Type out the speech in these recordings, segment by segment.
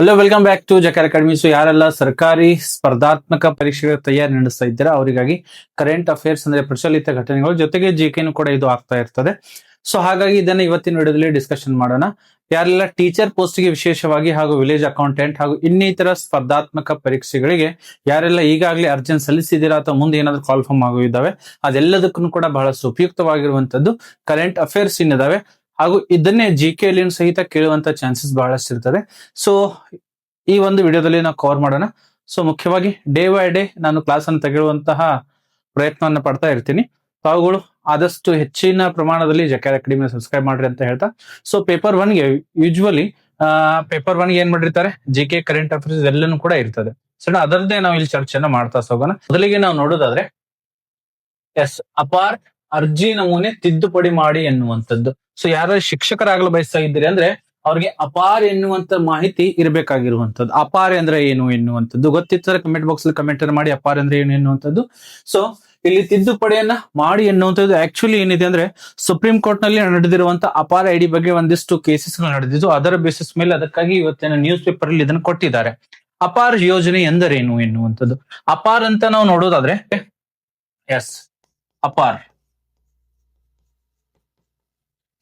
Hello, welcome back to Jakara academy. So ಯಾರೆಲ್ಲ ಸರ್ಕಾರಿ ಸ್ಪರ್ಧಾತ್ಮಕ ಪರೀಕ್ಷೆಗಳ ತಯಾರಿ ನಡೆಸ್ತಾ ಇದ್ದೀರಾ ಅವರಿಗಾಗಿ ಕರೆಂಟ್ ಅಫೇರ್ಸ್ ಅಂದ್ರೆ ಪ್ರಚಲಿತ ಘಟನೆಗಳು ಜೊತೆಗೆ ಜಿಕೆನು ಕೂಡ ಇದು ಆಗ್ತಾ ಇರ್ತದೆ. ಸೊ ಹಾಗಾಗಿ ಇದನ್ನ ಇವತ್ತಿನ ವಿಡಿಯೋದಲ್ಲಿ ಡಿಸ್ಕಷನ್ ಮಾಡೋಣ. ಯಾರೆಲ್ಲ ಟೀಚರ್ ಪೋಸ್ಟ್ಗೆ ವಿಶೇಷವಾಗಿ ಹಾಗೂ ವಿಲೇಜ್ ಅಕೌಂಟೆಂಟ್ ಹಾಗೂ ಇನ್ನಿತರ ಸ್ಪರ್ಧಾತ್ಮಕ ಪರೀಕ್ಷೆಗಳಿಗೆ ಯಾರೆಲ್ಲ ಈಗಾಗಲೇ ಅರ್ಜಿ ಸಲ್ಲಿಸಿದ್ದೀರಾ ಅಥವಾ ಮುಂದೆ ಏನಾದ್ರು ಕಾಲ್ ಫಾರ್ಮ್ ಆಗಿದ್ದಾವೆ ಅದೆಲ್ಲದಕ್ಕೂ ಕೂಡ ಬಹಳಷ್ಟು ಉಪಯುಕ್ತವಾಗಿರುವಂತದ್ದು ಕರೆಂಟ್ ಅಫೇರ್ಸ್ ಇನ್ನಿದಾವೆ. ಹಾಗೂ ಇದನ್ನೇ ಜಿಕೆ ಅಲ್ಲಿ ಸಹಿತ ಕೇಳುವಂತ ಚಾನ್ಸಸ್ ಬಹಳಷ್ಟು ಇರ್ತದೆ. ಸೊ ಈ ಒಂದು ವಿಡಿಯೋದಲ್ಲಿ ನಾವು ಕವರ್ ಮಾಡೋಣ. ಸೊ ಮುಖ್ಯವಾಗಿ ಡೇ ಬೈ ಡೇ ನಾನು ಕ್ಲಾಸ್ ಅನ್ನು ತೆಗೆಯುವಂತಹ ಪ್ರಯತ್ನವನ್ನ ಪಡ್ತಾ ಇರ್ತೀನಿ. ತಾವುಗಳು ಆದಷ್ಟು ಹೆಚ್ಚಿನ ಪ್ರಮಾಣದಲ್ಲಿ ಜಕಾರ ಅಕಾಡೆಮಿ ಸಬ್ಸ್ಕ್ರೈಬ್ ಮಾಡ್ರಿ ಅಂತ ಹೇಳ್ತಾ, ಸೊ ಪೇಪರ್ ಒನ್ಗೆ ಯೂಶುವಲಿ ಪೇಪರ್ ಒನ್ಗೆ ಏನ್ ಮಾಡಿರ್ತಾರೆ, ಜಿಕೆ ಕರೆಂಟ್ ಅಫೇರ್ಸ್ ಎಲ್ಲನೂ ಕೂಡ ಇರ್ತದೆ. ಸೊ ಅದರದ್ದೇ ನಾವು ಇಲ್ಲಿ ಚರ್ಚೆನ ಮಾಡ್ತಾ ಹೋಗೋಣ. ಮೊದಲಿಗೆ ನಾವು ನೋಡೋದಾದ್ರೆ ಅಪಾರ್ ಅರ್ಜಿ ನಮೂನೆ ತಿದ್ದುಪಡಿ ಮಾಡಿ ಎನ್ನುವಂಥದ್ದು. ಸೊ ಯಾರು ಶಿಕ್ಷಕರಾಗಲು ಬಯಸ್ತಾ ಇದ್ದೀರಿ ಅಂದ್ರೆ ಅವ್ರಿಗೆ ಅಪಾರ್ ಎನ್ನುವಂತ ಮಾಹಿತಿ ಇರಬೇಕಾಗಿರುವಂತದ್ದು. ಅಪಾರ್ ಅಂದ್ರೆ ಏನು ಎನ್ನುವಂಥದ್ದು ಗೊತ್ತಿರ್ತಾರೆ, ಕಮೆಂಟ್ ಬಾಕ್ಸ್ ಅಲ್ಲಿ ಕಮೆಂಟ್ ಮಾಡಿ ಅಪಾರ್ ಅಂದ್ರೆ ಏನು ಎನ್ನುವಂಥದ್ದು. ಸೊ ಇಲ್ಲಿ ತಿದ್ದುಪಡಿಯನ್ನ ಮಾಡಿ ಎನ್ನುವಂಥದ್ದು ಆಕ್ಚುಲಿ ಏನಿದೆ ಅಂದ್ರೆ ಸುಪ್ರೀಂ ಕೋರ್ಟ್ ನಲ್ಲಿ ನಡೆದಿರುವಂತ ಅಪಾರ್ ಐಡಿ ಬಗ್ಗೆ ಒಂದಿಷ್ಟು ಕೇಸಸ್ ನಡೆದಿದ್ದು, ಅದರ ಬೇಸಿಸ್ ಮೇಲೆ ಅದಕ್ಕಾಗಿ ಇವತ್ತಿನ ನ್ಯೂಸ್ ಪೇಪರ್ ಅಲ್ಲಿ ಇದನ್ನು ಕೊಟ್ಟಿದ್ದಾರೆ. ಅಪಾರ್ ಯೋಜನೆ ಎಂದರೇನು ಎನ್ನುವಂಥದ್ದು. ಅಪಾರ್ ಅಂತ ನಾವು ನೋಡೋದಾದ್ರೆ ಅಪಾರ್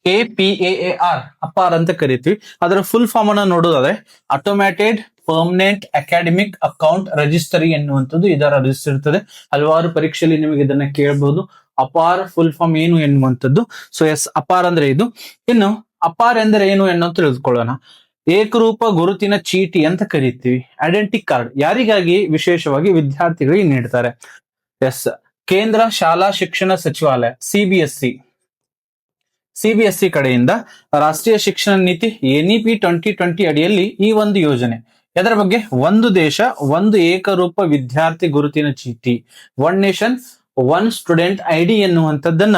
APAAR ಅಪಾರ್ ಅಂತ ಕರಿತೀವಿ. ಅದರ ಫುಲ್ ಫಾರ್ಮ್ ಅನ್ನ ನೋಡೋದಾದ್ರೆ automated permanent academic account registry ಎನ್ನುವಂಥದ್ದು ಇದರ ರಿಜಿಸ್ಟರ್ ಇರ್ತದೆ. ಹಲವಾರು ಪರೀಕ್ಷೆಯಲ್ಲಿ ನಿಮಗೆ ಇದನ್ನ ಕೇಳಬಹುದು, ಅಪಾರ್ ಫುಲ್ ಫಾರ್ಮ್ ಏನು ಎನ್ನುವಂಥದ್ದು. ಸೊ ಅಪಾರ್ ಅಂದ್ರೆ ಇದು. ಇನ್ನು ಅಪಾರ್ ಎಂದರೆ ಏನು ಎನ್ನುವಂತ ತಿಳಿದುಕೊಳ್ಳೋಣ. ಏಕರೂಪ ಗುರುತಿನ ಚೀಟಿ ಅಂತ ಕರಿತೀವಿ, ಐಡೆಂಟಿ ಕಾರ್ಡ್. ಯಾರಿಗಾಗಿ? ವಿಶೇಷವಾಗಿ ವಿದ್ಯಾರ್ಥಿಗಳಿಗೆ ನೀಡ್ತಾರೆ. ಕೇಂದ್ರ ಶಾಲಾ ಶಿಕ್ಷಣ ಸಚಿವಾಲಯ ಸಿಬಿಎಸ್ಇ ಕಡೆಯಿಂದ ರಾಷ್ಟ್ರೀಯ ಶಿಕ್ಷಣ ನೀತಿ NEP 2020 ಅಡಿಯಲ್ಲಿ ಈ ಒಂದು ಯೋಜನೆ ಅದರ ಬಗ್ಗೆ ಒಂದು ದೇಶ ಒಂದು ಏಕರೂಪ ವಿದ್ಯಾರ್ಥಿ ಗುರುತಿನ ಚೀಟಿ, one nation one student ID ಎನ್ನುವಂಥದ್ದನ್ನ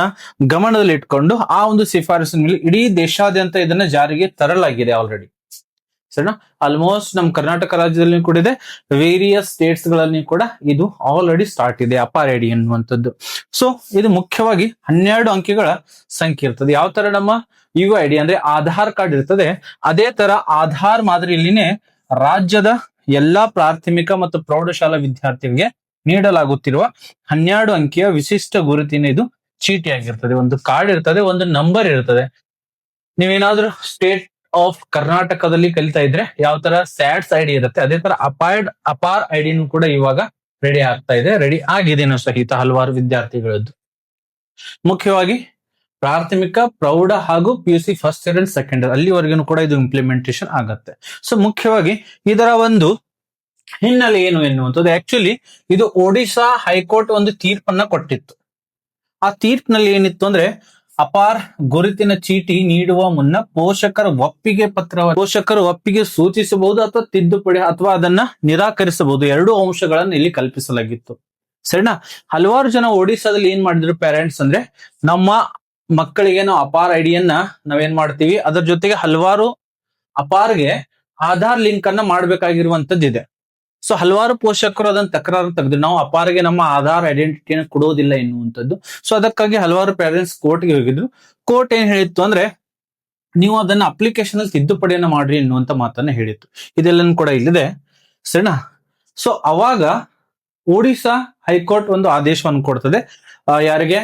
ಗಮನದಲ್ಲಿ ಇಟ್ಕೊಂಡು ಆ ಒಂದು ಶಿಫಾರಸಿನ ಮೇಲೆ ಇಡೀ ದೇಶಾದ್ಯಂತ ಇದನ್ನ ಜಾರಿಗೆ ತರಲಾಗಿದೆ ಆಲ್ರೆಡಿ. ಸರಿನಾ? ಆಲ್ಮೋಸ್ಟ್ ನಮ್ಮ ಕರ್ನಾಟಕ ರಾಜ್ಯದಲ್ಲಿ ಕೂಡ ಇದೆ, ವೇರಿಯಸ್ ಸ್ಟೇಟ್ಸ್ ಗಳಲ್ಲಿ ಕೂಡ ಇದು ಆಲ್ರೆಡಿ ಸ್ಟಾರ್ಟ್ ಇದೆ ಅಪಾರ್ ಐಡಿ ಎನ್ನುವಂಥದ್ದು. ಸೊ ಇದು ಮುಖ್ಯವಾಗಿ 12 ಅಂಕಿಗಳ ಸಂಖ್ಯೆ ಇರ್ತದೆ. ಯಾವ ತರ ನಮ್ಮ UID ಅಂದ್ರೆ ಆಧಾರ್ ಕಾರ್ಡ್ ಇರ್ತದೆ, ಅದೇ ತರ ಆಧಾರ್ ಮಾದರಿಯಲ್ಲಿನೇ ರಾಜ್ಯದ ಎಲ್ಲಾ ಪ್ರಾಥಮಿಕ ಮತ್ತು ಪ್ರೌಢಶಾಲಾ ವಿದ್ಯಾರ್ಥಿಗಳಿಗೆ ನೀಡಲಾಗುತ್ತಿರುವ 12 ಅಂಕಿಯ ವಿಶಿಷ್ಟ ಗುರುತಿನ ಇದು ಚೀಟಿ ಆಗಿರ್ತದೆ. ಒಂದು ಕಾರ್ಡ್ ಇರ್ತದೆ, ಒಂದು ನಂಬರ್ ಇರ್ತದೆ. ನೀವೇನಾದ್ರೂ ಸ್ಟೇಟ್ ಆಫ್ ಕರ್ನಾಟಕದಲ್ಲಿ ಕಲಿತಾ ಇದ್ರೆ ಯಾವ ತರ ಸ್ಯಾಟ್ಸ್ ID ಇರುತ್ತೆ, ಅದೇ ತರ ಅಪಾರ್ ಐಡಿನೂ ಕೂಡ ಇವಾಗ ರೆಡಿ ಆಗ್ತಾ ಇದೆ, ರೆಡಿ ಆಗಿದೆನೋ ಸಹಿತ ಹಲವಾರು ವಿದ್ಯಾರ್ಥಿಗಳದ್ದು. ಮುಖ್ಯವಾಗಿ ಪ್ರಾಥಮಿಕ, ಪ್ರೌಢ ಹಾಗೂ PUC first year and second year ಅಲ್ಲಿವರೆಗೂ ಕೂಡ ಇದು ಇಂಪ್ಲಿಮೆಂಟೇಶನ್ ಆಗತ್ತೆ. ಸೊ ಮುಖ್ಯವಾಗಿ ಇದರ ಒಂದು ಹಿನ್ನೆಲೆ ಏನು ಎನ್ನುವಂಥದ್ದು, ಆಕ್ಚುಲಿ ಇದು ಒಡಿಶಾ ಹೈಕೋರ್ಟ್ ಒಂದು ತೀರ್ಪನ್ನ ಕೊಟ್ಟಿತ್ತು. ಆ ತೀರ್ಪಿನಲ್ಲಿ ಏನಿತ್ತು ಅಂದ್ರೆ ಅಪಾರ್ ಗುರುತಿನ ಚೀಟಿ ನೀಡುವ ಮುನ್ನ ಪೋಷಕರು ಒಪ್ಪಿಗೆ ಸೂಚಿಸಬಹುದು ಅಥವಾ ತಿದ್ದುಪಡಿ ಅಥವಾ ಅದನ್ನ ನಿರಾಕರಿಸಬಹುದು. 2 ಅಂಶಗಳನ್ನು ಇಲ್ಲಿ ಕಲ್ಪಿಸಲಾಗಿತ್ತು. ಸರಿನಾ? ಹಲವಾರು ಜನ ಒಡಿಶಾದಲ್ಲಿ ಏನ್ ಮಾಡಿದ್ರು ಪೇರೆಂಟ್ಸ್ ಅಂದ್ರೆ, ನಮ್ಮ ಮಕ್ಕಳಿಗೆ ನಾವು ಅಪಾರ್ ಐಡಿಯನ್ನ ನಾವೇನ್ ಮಾಡ್ತೀವಿ, ಅದರ ಜೊತೆಗೆ ಹಲವಾರು ಅಪಾರ್ಗೆ ಆಧಾರ್ ಲಿಂಕ್ ಅನ್ನ ಮಾಡ್ಬೇಕಾಗಿರುವಂತದ್ದಿದೆ. ಸೊ ಹಲವಾರು ಪೋಷಕರು ಅದನ್ನ ತಕರಾರು ತೆಗೆದ್ರು, ನಾವು ಅಪಾರ್ಗೆ ನಮ್ಮ ಆಧಾರ್ ಐಡೆಂಟಿಟಿಯನ್ನು ಕೊಡೋದಿಲ್ಲ ಎನ್ನುವಂಥದ್ದು. ಸೊ ಅದಕ್ಕಾಗಿ ಹಲವಾರು ಪೇರೆಂಟ್ಸ್ ಕೋರ್ಟ್ಗೆ ಹೋಗಿದ್ರು. ಕೋರ್ಟ್ ಏನ್ ಹೇಳಿತ್ತು ಅಂದ್ರೆ, ನೀವು ಅದನ್ನ ಅಪ್ಲಿಕೇಶನ್ ಅಲ್ಲಿ ತಿದ್ದುಪಡಿಯನ್ನ ಮಾಡ್ರಿ ಎನ್ನುವಂತ ಮಾತನ್ನ ಹೇಳಿತ್ತು. ಇದೆಲ್ಲನೂ ಕೂಡ ಇಲ್ಲಿದೆ. ಸರಿನಾ? ಸೊ ಅವಾಗ ಒಡಿಶಾ ಹೈಕೋರ್ಟ್ ಒಂದು ಆದೇಶವನ್ನು ಕೊಡ್ತದೆ. ಯಾರಿಗೆ?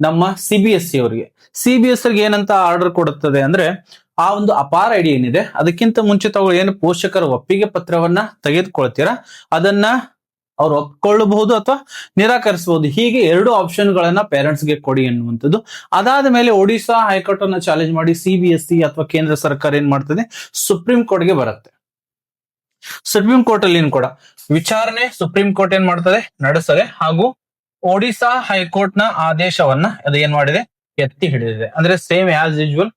ನಮ್ಮ CBSE ಅವರಿಗೆ. CBSE ಏನಂತ ಆರ್ಡರ್ ಕೊಡುತ್ತದೆ ಅಂದ್ರೆ, ಆ ಒಂದು ಅಪಾರ್ ಐಡಿ ಏನಿದೆ ಅದಕ್ಕಿಂತ ಮುಂಚೆ ತಾವು ಏನು ಪೋಷಕರ ಒಪ್ಪಿಗೆ ಪತ್ರವನ್ನ ತೆಗೆದುಕೊಳ್ತೀರಾ ಅದನ್ನ ಅವ್ರು ಒಪ್ಕೊಳ್ಳಬಹುದು ಅಥವಾ ನಿರಾಕರಿಸಬಹುದು. ಹೀಗೆ 2 ಆಪ್ಷನ್ಗಳನ್ನ ಪೇರೆಂಟ್ಸ್ಗೆ ಕೊಡಿ ಎನ್ನುವಂಥದ್ದು. ಅದಾದ ಮೇಲೆ ಒಡಿಶಾ ಹೈಕೋರ್ಟ್ ಅನ್ನ ಚಾಲೆಂಜ್ ಮಾಡಿ CBSE ಅಥವಾ ಕೇಂದ್ರ ಸರ್ಕಾರ ಏನ್ ಮಾಡ್ತದೆ, ಸುಪ್ರೀಂ ಕೋರ್ಟ್ಗೆ ಬರುತ್ತೆ. ಸುಪ್ರೀಂ ಕೋರ್ಟ್ ಅಲ್ಲಿ ಕೂಡ ವಿಚಾರಣೆ ಸುಪ್ರೀಂ ಕೋರ್ಟ್ ಏನ್ ಮಾಡ್ತದೆ, ನಡೆಸ್ತದೆ. ಹಾಗೂ ಒಡಿಶಾ ಹೈಕೋರ್ಟ್ ನ ಆದೇಶವನ್ನ ಅದು ಏನ್ ಮಾಡಿದೆ, ಎತ್ತಿ ಹಿಡಿದಿದೆ. ಅಂದ್ರೆ same as usual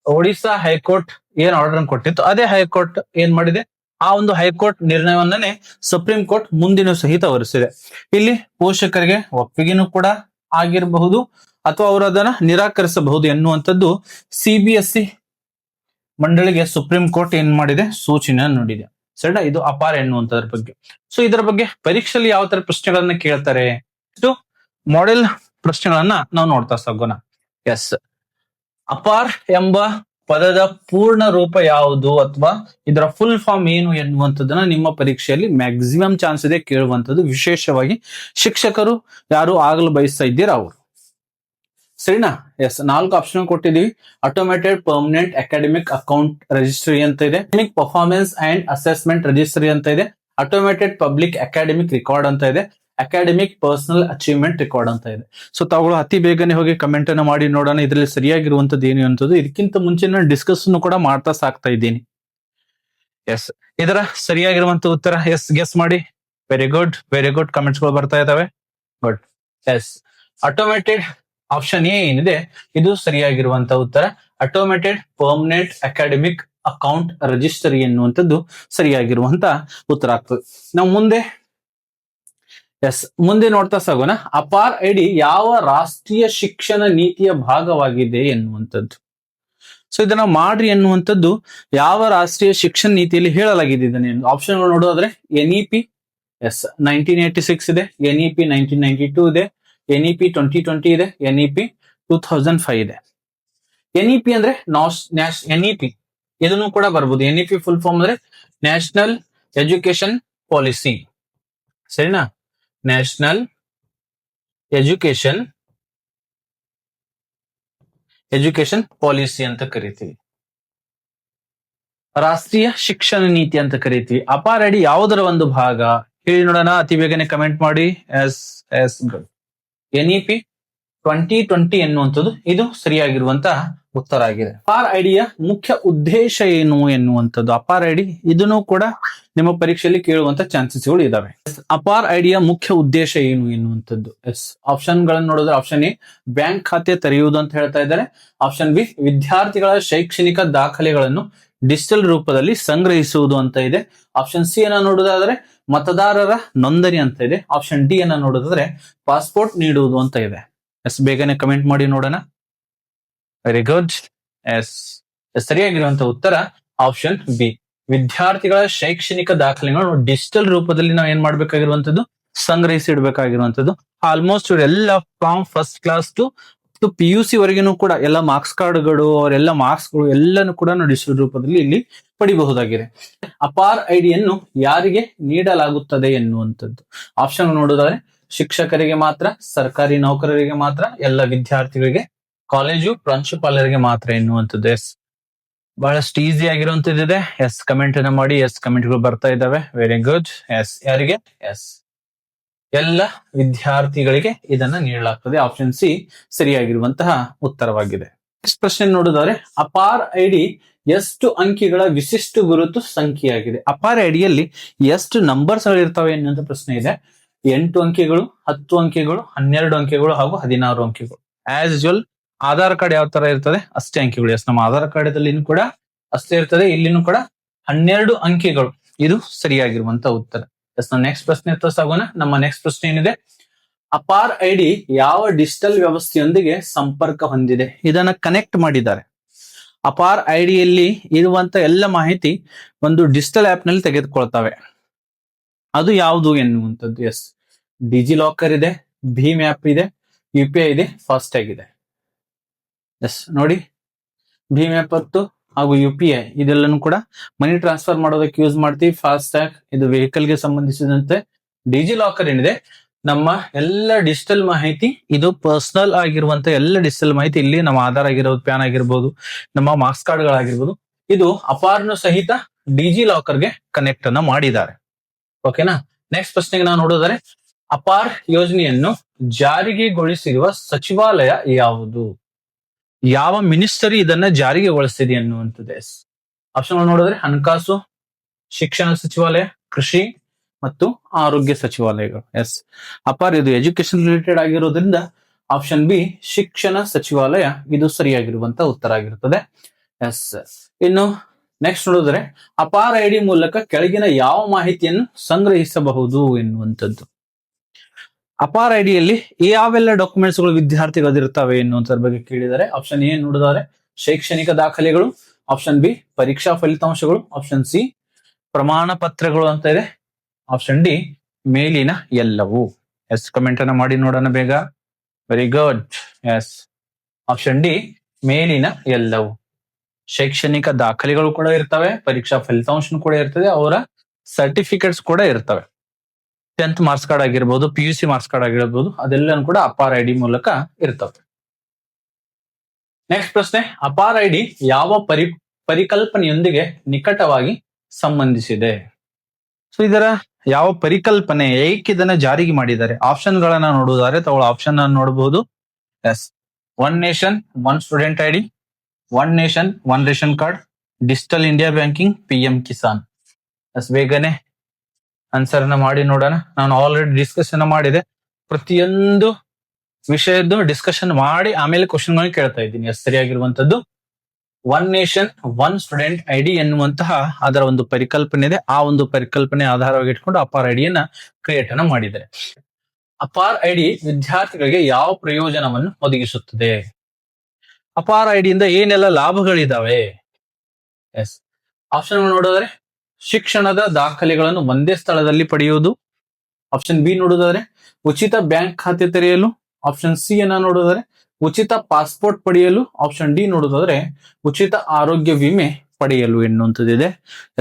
Odisha high court ಏನ್ ಆರ್ಡರ್ ಕೊಟ್ಟಿತ್ತು ಅದೇ ಹೈಕೋರ್ಟ್ ಏನ್ ಮಾಡಿದೆ, ಆ ಒಂದು ಹೈಕೋರ್ಟ್ ನಿರ್ಣಯವನ್ನೇ ಸುಪ್ರೀಂ ಕೋರ್ಟ್ ಮುಂದಿನ ಸಹಿತ ಹೊರಿಸಿದೆ. ಇಲ್ಲಿ ಪೋಷಕರಿಗೆ ಒಪ್ಪಿಗೆನೂ ಕೂಡ ಆಗಿರಬಹುದು ಅಥವಾ ಅವರು ಅದನ್ನ ನಿರಾಕರಿಸಬಹುದು ಎನ್ನುವಂಥದ್ದು CBSE ಮಂಡಳಿಗೆ ಸುಪ್ರೀಂ ಕೋರ್ಟ್ ಏನ್ ಮಾಡಿದೆ, ಸೂಚನೆ ನೀಡಿದೆ. ಸರಿನಾ? ಇದು ಅಪಾರ್ ಎನ್ನುವಂಥದ್ರ ಬಗ್ಗೆ. ಸೊ ಇದರ ಬಗ್ಗೆ ಪರೀಕ್ಷೆಯಲ್ಲಿ ಯಾವ ತರ ಪ್ರಶ್ನೆಗಳನ್ನ ಕೇಳ್ತಾರೆ, ಮಾಡೆಲ್ ಪ್ರಶ್ನೆಗಳನ್ನ ನಾವು ನೋಡ್ತಾ ಸಾಗೋಣ. ಅಪಾರ್ ಎಂಬ ಪದದ ಪೂರ್ಣ ರೂಪ ಯಾವುದು ಅಥವಾ ಇದರ ಫುಲ್ ಫಾರ್ಮ್ ಏನು ಎನ್ನುವಂಥದ್ದನ್ನ ನಿಮ್ಮ ಪರೀಕ್ಷೆಯಲ್ಲಿ ಮ್ಯಾಕ್ಸಿಮಮ್ ಚಾನ್ಸ್ ಇದೆ ಕೇಳುವಂಥದ್ದು, ವಿಶೇಷವಾಗಿ ಶಿಕ್ಷಕರು ಯಾರು ಆಗಲು ಬಯಸ್ತಾ ಇದ್ದೀರಾ ಅವರು. ಸರಿನಾ? ಎಸ್, 4 ಆಪ್ಷನ್ ಕೊಟ್ಟಿದೀವಿ. Automated permanent academic account registry ಅಂತ ಇದೆ, ಪರ್ಫಾರ್ಮೆನ್ಸ್ ಅಂಡ್ ಅಸೆಸ್ಮೆಂಟ್ ರಿಜಿಸ್ಟ್ರಿ ಅಂತ ಇದೆ, ಆಟೋಮೇಟೆಡ್ ಪಬ್ಲಿಕ್ ಅಕಾಡೆಮಿಕ್ ರೆಕಾರ್ಡ್ ಅಂತ ಇದೆ, ಅಕಾಡೆಮಿಕ್ ಪರ್ಸನಲ್ ಅಚೀವ್ಮೆಂಟ್ ರೆಕಾರ್ಡ್ ಅಂತ ಇದೆ. ಸೊ ತಾವುಗಳು ಅತಿ ಬೇಗನೆ ಹೋಗಿ ಕಮೆಂಟ್ ಅನ್ನು ಮಾಡಿ ನೋಡೋಣ ಇದರಲ್ಲಿ ಸರಿಯಾಗಿರುವಂತದ್ದು ಏನು ಅಂತದ್ದು. ಇದಕ್ಕಿಂತ ಮುಂಚೆ ನಾನು ಡಿಸ್ಕಸ್ ಕೂಡ ಮಾಡ್ತಾ ಸಾಕ್ತಾ ಇದ್ದೀನಿ. ಎಸ್, ಇದರ ಸರಿಯಾಗಿರುವಂತ ಉತ್ತರ ಎಸ್ ಗೆಸ್ ಮಾಡಿ. Very good, very good. Comments ಗಳು ಬರ್ತಾ ಇದಾವೆ. Good. Yes, automated option A ಏನಿದೆ ಇದು ಸರಿಯಾಗಿರುವಂತ ಉತ್ತರ. Automated permanent academic account registry ಎನ್ನುವಂಥದ್ದು ಸರಿಯಾಗಿರುವಂತ ಉತ್ತರ ಆಗ್ತದೆ. ನಾವು ಮುಂದೆ ನೋಡ್ತಾ ಸಾಗೋಣ. ಅಪಾರ್ ಐಡಿ ಯಾವ ರಾಷ್ಟ್ರೀಯ ಶಿಕ್ಷಣ ನೀತಿಯ ಭಾಗವಾಗಿದೆ ಎನ್ನುವಂಥದ್ದು. ಸೊ ಇದನ್ನ ಮಾಡ್ರಿ ಎನ್ನುವಂಥದ್ದು ಯಾವ ರಾಷ್ಟ್ರೀಯ ಶಿಕ್ಷಣ ನೀತಿಯಲ್ಲಿ ಹೇಳಲಾಗಿದೆ ಇದನ್ನ. ಆಪ್ಷನ್ಗಳು ನೋಡೋದಾದ್ರೆ NEP 1986 ಇದೆ, NEP 1992 ಇದೆ, NEP 2020 ಇದೆ, NEP 2005 ಇದೆ. NEP ಅಂದ್ರೆ NEP ಇದನ್ನು ಕೂಡ ಬರ್ಬೋದು. NEP ಫುಲ್ ಫಾರ್ಮ್ ಅಂದ್ರೆ ನ್ಯಾಷನಲ್ ಎಜುಕೇಶನ್ ಪಾಲಿಸಿ. ಸರಿನಾ? ನ್ಯಾಷನಲ್ ಎಜುಕೇಶನ್ ಪಾಲಿಸಿ ಅಂತ ಕರಿತೀವಿ, ರಾಷ್ಟ್ರೀಯ ಶಿಕ್ಷಣ ನೀತಿ ಅಂತ ಕರಿತೀವಿ. ಅಪಾರ್ ಐಡಿ ಯಾವುದರ ಒಂದು ಭಾಗ ಹೇಳಿ ನೋಡೋಣ. ಅತಿ ಬೇಗನೆ ಕಮೆಂಟ್ ಮಾಡಿ. NEP 2020 ಎನ್ನುವಂಥದ್ದು ಇದು ಸರಿಯಾಗಿರುವಂತಹ ಉತ್ತರ ಆಗಿದೆ. ಅಪಾರ್ ಐಡಿಯ ಮುಖ್ಯ ಉದ್ದೇಶ ಏನು ಎನ್ನುವಂಥದ್ದು. ಅಪಾರ್ ಐಡಿ ಇದನ್ನು ಕೂಡ ನಿಮ್ಮ ಪರೀಕ್ಷೆಯಲ್ಲಿ ಕೇಳುವಂತ ಚಾನ್ಸಸ್ಗಳು ಇದಾವೆ. ಅಪಾರ್ ಐಡಿಯ ಮುಖ್ಯ ಉದ್ದೇಶ ಏನು ಎನ್ನುವಂಥದ್ದು. ಆಪ್ಷನ್ ಗಳನ್ನು ನೋಡಿದ್ರೆ ಆಪ್ಷನ್ ಎ ಬ್ಯಾಂಕ್ ಖಾತೆ ತೆರೆಯುವುದು ಅಂತ ಹೇಳ್ತಾ ಇದ್ದಾರೆ. ಆಪ್ಷನ್ ಬಿ ವಿದ್ಯಾರ್ಥಿಗಳ ಶೈಕ್ಷಣಿಕ ದಾಖಲೆಗಳನ್ನು ಡಿಜಿಟಲ್ ರೂಪದಲ್ಲಿ ಸಂಗ್ರಹಿಸುವುದು ಅಂತ ಇದೆ. ಆಪ್ಷನ್ ಸಿ ಅನ್ನ ನೋಡೋದಾದ್ರೆ ಮತದಾರರ ನೋಂದಣಿ ಅಂತ ಇದೆ. ಆಪ್ಷನ್ ಡಿ ಅನ್ನ ನೋಡೋದಾದ್ರೆ ಪಾಸ್ಪೋರ್ಟ್ ನೀಡುವುದು ಅಂತ ಇದೆ. ಬೇಗನೆ ಕಮೆಂಟ್ ಮಾಡಿ ನೋಡೋಣ. Very good. ಸರಿಯಾಗಿರುವಂತಹ ಉತ್ತರ ಆಪ್ಷನ್ ಬಿ, ವಿದ್ಯಾರ್ಥಿಗಳ ಶೈಕ್ಷಣಿಕ ದಾಖಲೆಗಳು ಡಿಜಿಟಲ್ ರೂಪದಲ್ಲಿ ನಾವು ಏನ್ ಮಾಡ್ಬೇಕಾಗಿರುವಂತದ್ದು, ಸಂಗ್ರಹಿಸಿ ಇಡಬೇಕಾಗಿರುವಂತದ್ದು. ಆಲ್ಮೋಸ್ಟ್ ಎಲ್ಲ from first class to PUC ವರೆಗೂ ಕೂಡ ಎಲ್ಲ ಮಾರ್ಕ್ಸ್ ಕಾರ್ಡ್ಗಳು ಅವರೆಲ್ಲ ಮಾರ್ಕ್ಸ್ಗಳು ಎಲ್ಲಾನು ಕೂಡ ನಾವು ಡಿಜಿಟಲ್ ರೂಪದಲ್ಲಿ ಇಲ್ಲಿ ಪಡಿಬಹುದಾಗಿದೆ. ಅಪಾರ್ ಐಡಿಯನ್ನು ಯಾರಿಗೆ ನೀಡಲಾಗುತ್ತದೆ ಎನ್ನುವಂಥದ್ದು. ಆಪ್ಷನ್ ನೋಡೋದಾದ್ರೆ ಶಿಕ್ಷಕರಿಗೆ ಮಾತ್ರ, ಸರ್ಕಾರಿ ನೌಕರರಿಗೆ ಮಾತ್ರ, ಎಲ್ಲ ವಿದ್ಯಾರ್ಥಿಗಳಿಗೆ, ಕಾಲೇಜು ಪ್ರಾಂಶುಪಾಲರಿಗೆ ಮಾತ್ರ ಎನ್ನುವಂಥದ್ದು. ಬಹಳಷ್ಟು ಈಸಿ ಆಗಿರುವಂತದ್ದಿದೆ. ಕಮೆಂಟ್ ಅನ್ನ ಮಾಡಿ. ಕಮೆಂಟ್ಗಳು ಬರ್ತಾ ಇದ್ದಾವೆ. Very good. ಯಾರಿಗೆ? ಎಲ್ಲ ವಿದ್ಯಾರ್ಥಿಗಳಿಗೆ ಇದನ್ನ ನೀಡಲಾಗ್ತದೆ. ಆಪ್ಷನ್ ಸಿ ಸರಿಯಾಗಿರುವಂತಹ ಉತ್ತರವಾಗಿದೆ. ನೆಕ್ಸ್ಟ್ ಪ್ರಶ್ನೆ ನೋಡಿದರೆ ಅಪಾರ್ ಐಡಿ ಎಷ್ಟು ಅಂಕಿಗಳ ವಿಶಿಷ್ಟ ಗುರುತು ಸಂಖ್ಯೆಯಾಗಿದೆ. ಅಪಾರ್ ಐಡಿಯಲ್ಲಿ ಎಷ್ಟು ನಂಬರ್ಸ್ ಇರ್ತವೆ ಎನ್ನುವಂತ ಪ್ರಶ್ನೆ ಇದೆ. 8 ಅಂಕಿಗಳು, 10 ಅಂಕಿಗಳು, 12 ಅಂಕಿಗಳು ಹಾಗೂ 16 ಅಂಕಿಗಳು. ಆಸ್ ಯೂಶುವಲ್ ಆಧಾರ್ ಕಾರ್ಡ್ ಯಾವ ತರ ಇರ್ತದೆ ಅಷ್ಟೇ ಅಂಕಿಗಳು. ನಮ್ಮ ಆಧಾರ್ ಕಾರ್ಡ್ ಕೂಡ ಅಷ್ಟೇ ಇರ್ತದೆ. ಇಲ್ಲಿನೂ ಕೂಡ 12 ಅಂಕಿಗಳು. ಇದು ಸರಿಯಾಗಿರುವಂತ ಉತ್ತರ. ನಾವು ನೆಕ್ಸ್ಟ್ ಪ್ರಶ್ನೆ ಹತ್ರ ಸಾಗೋಣ. ನಮ್ಮ ನೆಕ್ಸ್ಟ್ ಪ್ರಶ್ನೆ ಏನಿದೆ, ಅಪಾರ್ ಐಡಿ ಯಾವ ಡಿಜಿಟಲ್ ವ್ಯವಸ್ಥೆಯೊಂದಿಗೆ ಸಂಪರ್ಕ ಹೊಂದಿದೆ. ಇದನ್ನ ಕನೆಕ್ಟ್ ಮಾಡಿದ್ದಾರೆ. ಅಪಾರ್ ಐಡಿಯಲ್ಲಿ ಇರುವಂತ ಎಲ್ಲ ಮಾಹಿತಿ ಒಂದು ಡಿಜಿಟಲ್ ಆಪ್ ನಲ್ಲಿ ತೆಗೆದುಕೊಳ್ತವೆ. ಅದು ಯಾವುದು ಎನ್ನುವಂಥದ್ದು. ಡಿಜಿ ಲಾಕರ್ ಇದೆ, ಭೀಮ್ ಆಪ್ ಇದೆ, UPI ಇದೆ, ಫಾಸ್ಟ್ಯಾಗ್ ಇದೆ. ನೋಡಿ, ಭೀಮ್ ಆಪ್ ಹಾಗೂ UPI ಇದೆಲ್ಲನೂ ಕೂಡ ಮನಿ ಟ್ರಾನ್ಸ್ಫರ್ ಮಾಡೋದಕ್ಕೆ ಯೂಸ್ ಮಾಡ್ತೀವಿ. ಫಾಸ್ಟ್ಯಾಗ್ ಇದು ವೆಹಿಕಲ್ ಗೆ ಸಂಬಂಧಿಸಿದಂತೆ. ಡಿಜಿ ಲಾಕರ್ ಏನಿದೆ ನಮ್ಮ ಎಲ್ಲ ಡಿಜಿಟಲ್ ಮಾಹಿತಿ, ಇದು ಪರ್ಸನಲ್ ಆಗಿರುವಂತ ಎಲ್ಲ ಡಿಜಿಟಲ್ ಮಾಹಿತಿ ಇಲ್ಲಿ ನಮ್ಮ ಆಧಾರ್ ಆಗಿರ್ಬೋದು, ಪ್ಯಾನ್ ಆಗಿರ್ಬೋದು, ನಮ್ಮ ಮಾರ್ಕ್ಸ್ ಕಾರ್ಡ್ಗಳಾಗಿರ್ಬೋದು, ಇದು ಅಪಾರ್ನು ಸಹಿತ ಡಿಜಿ ಲಾಕರ್ಗೆ ಕನೆಕ್ಟ್ ಅನ್ನ ಮಾಡಿದ್ದಾರೆ. ಓಕೆನಾ? ನೆಕ್ಸ್ಟ್ ಪ್ರಶ್ನೆಗೆ ನಾವು ನೋಡೋದಾದ್ರೆ ಅಪಾರ್ ಯೋಜನೆಯನ್ನು ಜಾರಿಗೆಗೊಳಿಸಿರುವ ಸಚಿವಾಲಯ ಯಾವುದು. ಯಾವ ಮಿನಿಸ್ಟರಿ ಇದನ್ನ ಜಾರಿಗೆಗೊಳಿಸ್ತಿದೆ ಅನ್ನುವಂಥದ್ದು. ಆಪ್ಷನ್ ನೋಡಿದ್ರೆ ಹಣಕಾಸು, ಶಿಕ್ಷಣ ಸಚಿವಾಲಯ, ಕೃಷಿ ಮತ್ತು ಆರೋಗ್ಯ ಸಚಿವಾಲಯಗಳು. ಅಪಾರ್ ಇದು ಎಜುಕೇಶನ್ ರಿಲೇಟೆಡ್ ಆಗಿರೋದ್ರಿಂದ ಆಪ್ಷನ್ ಬಿ ಶಿಕ್ಷಣ ಸಚಿವಾಲಯ ಇದು ಸರಿಯಾಗಿರುವಂತ ಉತ್ತರ ಆಗಿರುತ್ತದೆ. ಇನ್ನು ನೆಕ್ಸ್ಟ್ ನೋಡಿದ್ರೆ ಅಪಾರ್ ಐಡಿ ಮೂಲಕ ಕೆಳಗಿನ ಯಾವ ಮಾಹಿತಿಯನ್ನು ಸಂಗ್ರಹಿಸಬಹುದು ಎನ್ನುವಂಥದ್ದು. ಅಪಾರ್ ಐಡಿಯಲ್ಲಿ ಯಾವೆಲ್ಲ ಡಾಕ್ಯುಮೆಂಟ್ಸ್ ಗಳು ವಿದ್ಯಾರ್ಥಿಗಳದಿರ್ತವೆ ಎನ್ನುವಂಥದ್ರ ಬಗ್ಗೆ ಕೇಳಿದ್ದಾರೆ. ಆಪ್ಷನ್ ಎ ನೋಡಿದರೆ ಶೈಕ್ಷಣಿಕ ದಾಖಲೆಗಳು, ಆಪ್ಷನ್ ಬಿ ಪರೀಕ್ಷಾ ಫಲಿತಾಂಶಗಳು, ಆಪ್ಷನ್ ಸಿ ಪ್ರಮಾಣ ಪತ್ರಗಳು ಅಂತ ಇದೆ, ಆಪ್ಷನ್ ಡಿ ಮೇಲಿನ ಎಲ್ಲವೂ. ಕಮೆಂಟ್ ಅನ್ನ ಮಾಡಿ ನೋಡೋಣ ಬೇಗ. Very good. ಆಪ್ಷನ್ ಡಿ ಮೇಲಿನ ಎಲ್ಲವೂ. ಶೈಕ್ಷಣಿಕ ದಾಖಲೆಗಳು ಕೂಡ ಇರ್ತವೆ, ಪರೀಕ್ಷಾ ಫಲಿತಾಂಶ ಕೂಡ ಇರ್ತದೆ, ಅವರ ಸರ್ಟಿಫಿಕೇಟ್ಸ್ ಕೂಡ ಇರ್ತವೆ. 10th ಮಾರ್ಕ್ಸ್ ಕಾರ್ಡ್ ಆಗಿರ್ಬೋದು, PUC ಮಾರ್ಕ್ಸ್ ಕಾರ್ಡ್ ಆಗಿರ್ಬೋದು, ಅದೆಲ್ಲನೂ ಕೂಡ ಅಪಾರ್ ಐಡಿ ಮೂಲಕ ಇರ್ತವೆ. ನೆಕ್ಸ್ಟ್ ಪ್ರಶ್ನೆ, ಅಪಾರ್ ಐಡಿ ಯಾವ ಪರಿಕಲ್ಪನೆಯೊಂದಿಗೆ ನಿಕಟವಾಗಿ ಸಂಬಂಧಿಸಿದೆ? ಸೊ ಇದರ ಯಾವ ಪರಿಕಲ್ಪನೆ, ಏಕೆ ಇದನ್ನ ಜಾರಿಗೆ ಮಾಡಿದ್ದಾರೆ? ಆಪ್ಷನ್ ಗಳನ್ನ ನೋಡುವುದಾದ್ರೆ ತಾವು ಆಪ್ಷನ್ ಅನ್ನು ನೋಡಬಹುದು. Yes, one nation one student ID, one nation one ration card, digital India banking, PM Kisan. ಎಸ್, ಬೇಗನೆ ಆನ್ಸರ್ ಅನ್ನ ಮಾಡಿ ನೋಡೋಣ. ನಾನು ಆಲ್ರೆಡಿ ಡಿಸ್ಕಷನ್ ಮಾಡಿದೆ, ಪ್ರತಿಯೊಂದು ವಿಷಯದ್ದು ಡಿಸ್ಕಷನ್ ಮಾಡಿ ಆಮೇಲೆ ಕ್ವಶನ್ ಗಳನ್ನ ಕೇಳ್ತಾ ಇದ್ದೀನಿ. ಎಸ್, ಸರಿಯಾಗಿರುವಂತದ್ದು one nation one student ID ಎನ್ನುವಂತಹ ಅದರ ಒಂದು ಪರಿಕಲ್ಪನೆ ಇದೆ. ಆ ಒಂದು ಪರಿಕಲ್ಪನೆ ಆಧಾರವಾಗಿ ಇಟ್ಕೊಂಡು ಅಪಾರ್ ಐಡಿಯನ್ನ ಕ್ರಿಯೇಟ್ ಅನ್ನ ಮಾಡಿದ್ದಾರೆ. ಅಪಾರ್ ಐಡಿ ವಿದ್ಯಾರ್ಥಿಗಳಿಗೆ ಯಾವ ಪ್ರಯೋಜನವನ್ನು ಒದಗಿಸುತ್ತದೆ? ಅಪಾರ್ ಐಡಿಯಿಂದ ಏನೆಲ್ಲ ಲಾಭಗಳಿದಾವೆ? ಎಸ್, ಆಪ್ಷನ್ ನೋಡಿದ್ರೆ ಶಿಕ್ಷಣದ ದಾಖಲೆಗಳನ್ನು ಒಂದೇ ಸ್ಥಳದಲ್ಲಿ ಪಡೆಯುವುದು. ಆಪ್ಷನ್ ಬಿ ನೋಡುವುದಾದ್ರೆ ಉಚಿತ ಬ್ಯಾಂಕ್ ಖಾತೆ ತೆರೆಯಲು. ಆಪ್ಷನ್ ಸಿ ಅನ್ನ ನೋಡುವುದಾದ್ರೆ ಉಚಿತ ಪಾಸ್ಪೋರ್ಟ್ ಪಡೆಯಲು. ಆಪ್ಷನ್ ಡಿ ನೋಡುವುದಾದ್ರೆ ಉಚಿತ ಆರೋಗ್ಯ ವಿಮೆ ಪಡೆಯಲು ಎನ್ನುವಂಥದ್ದಿದೆ.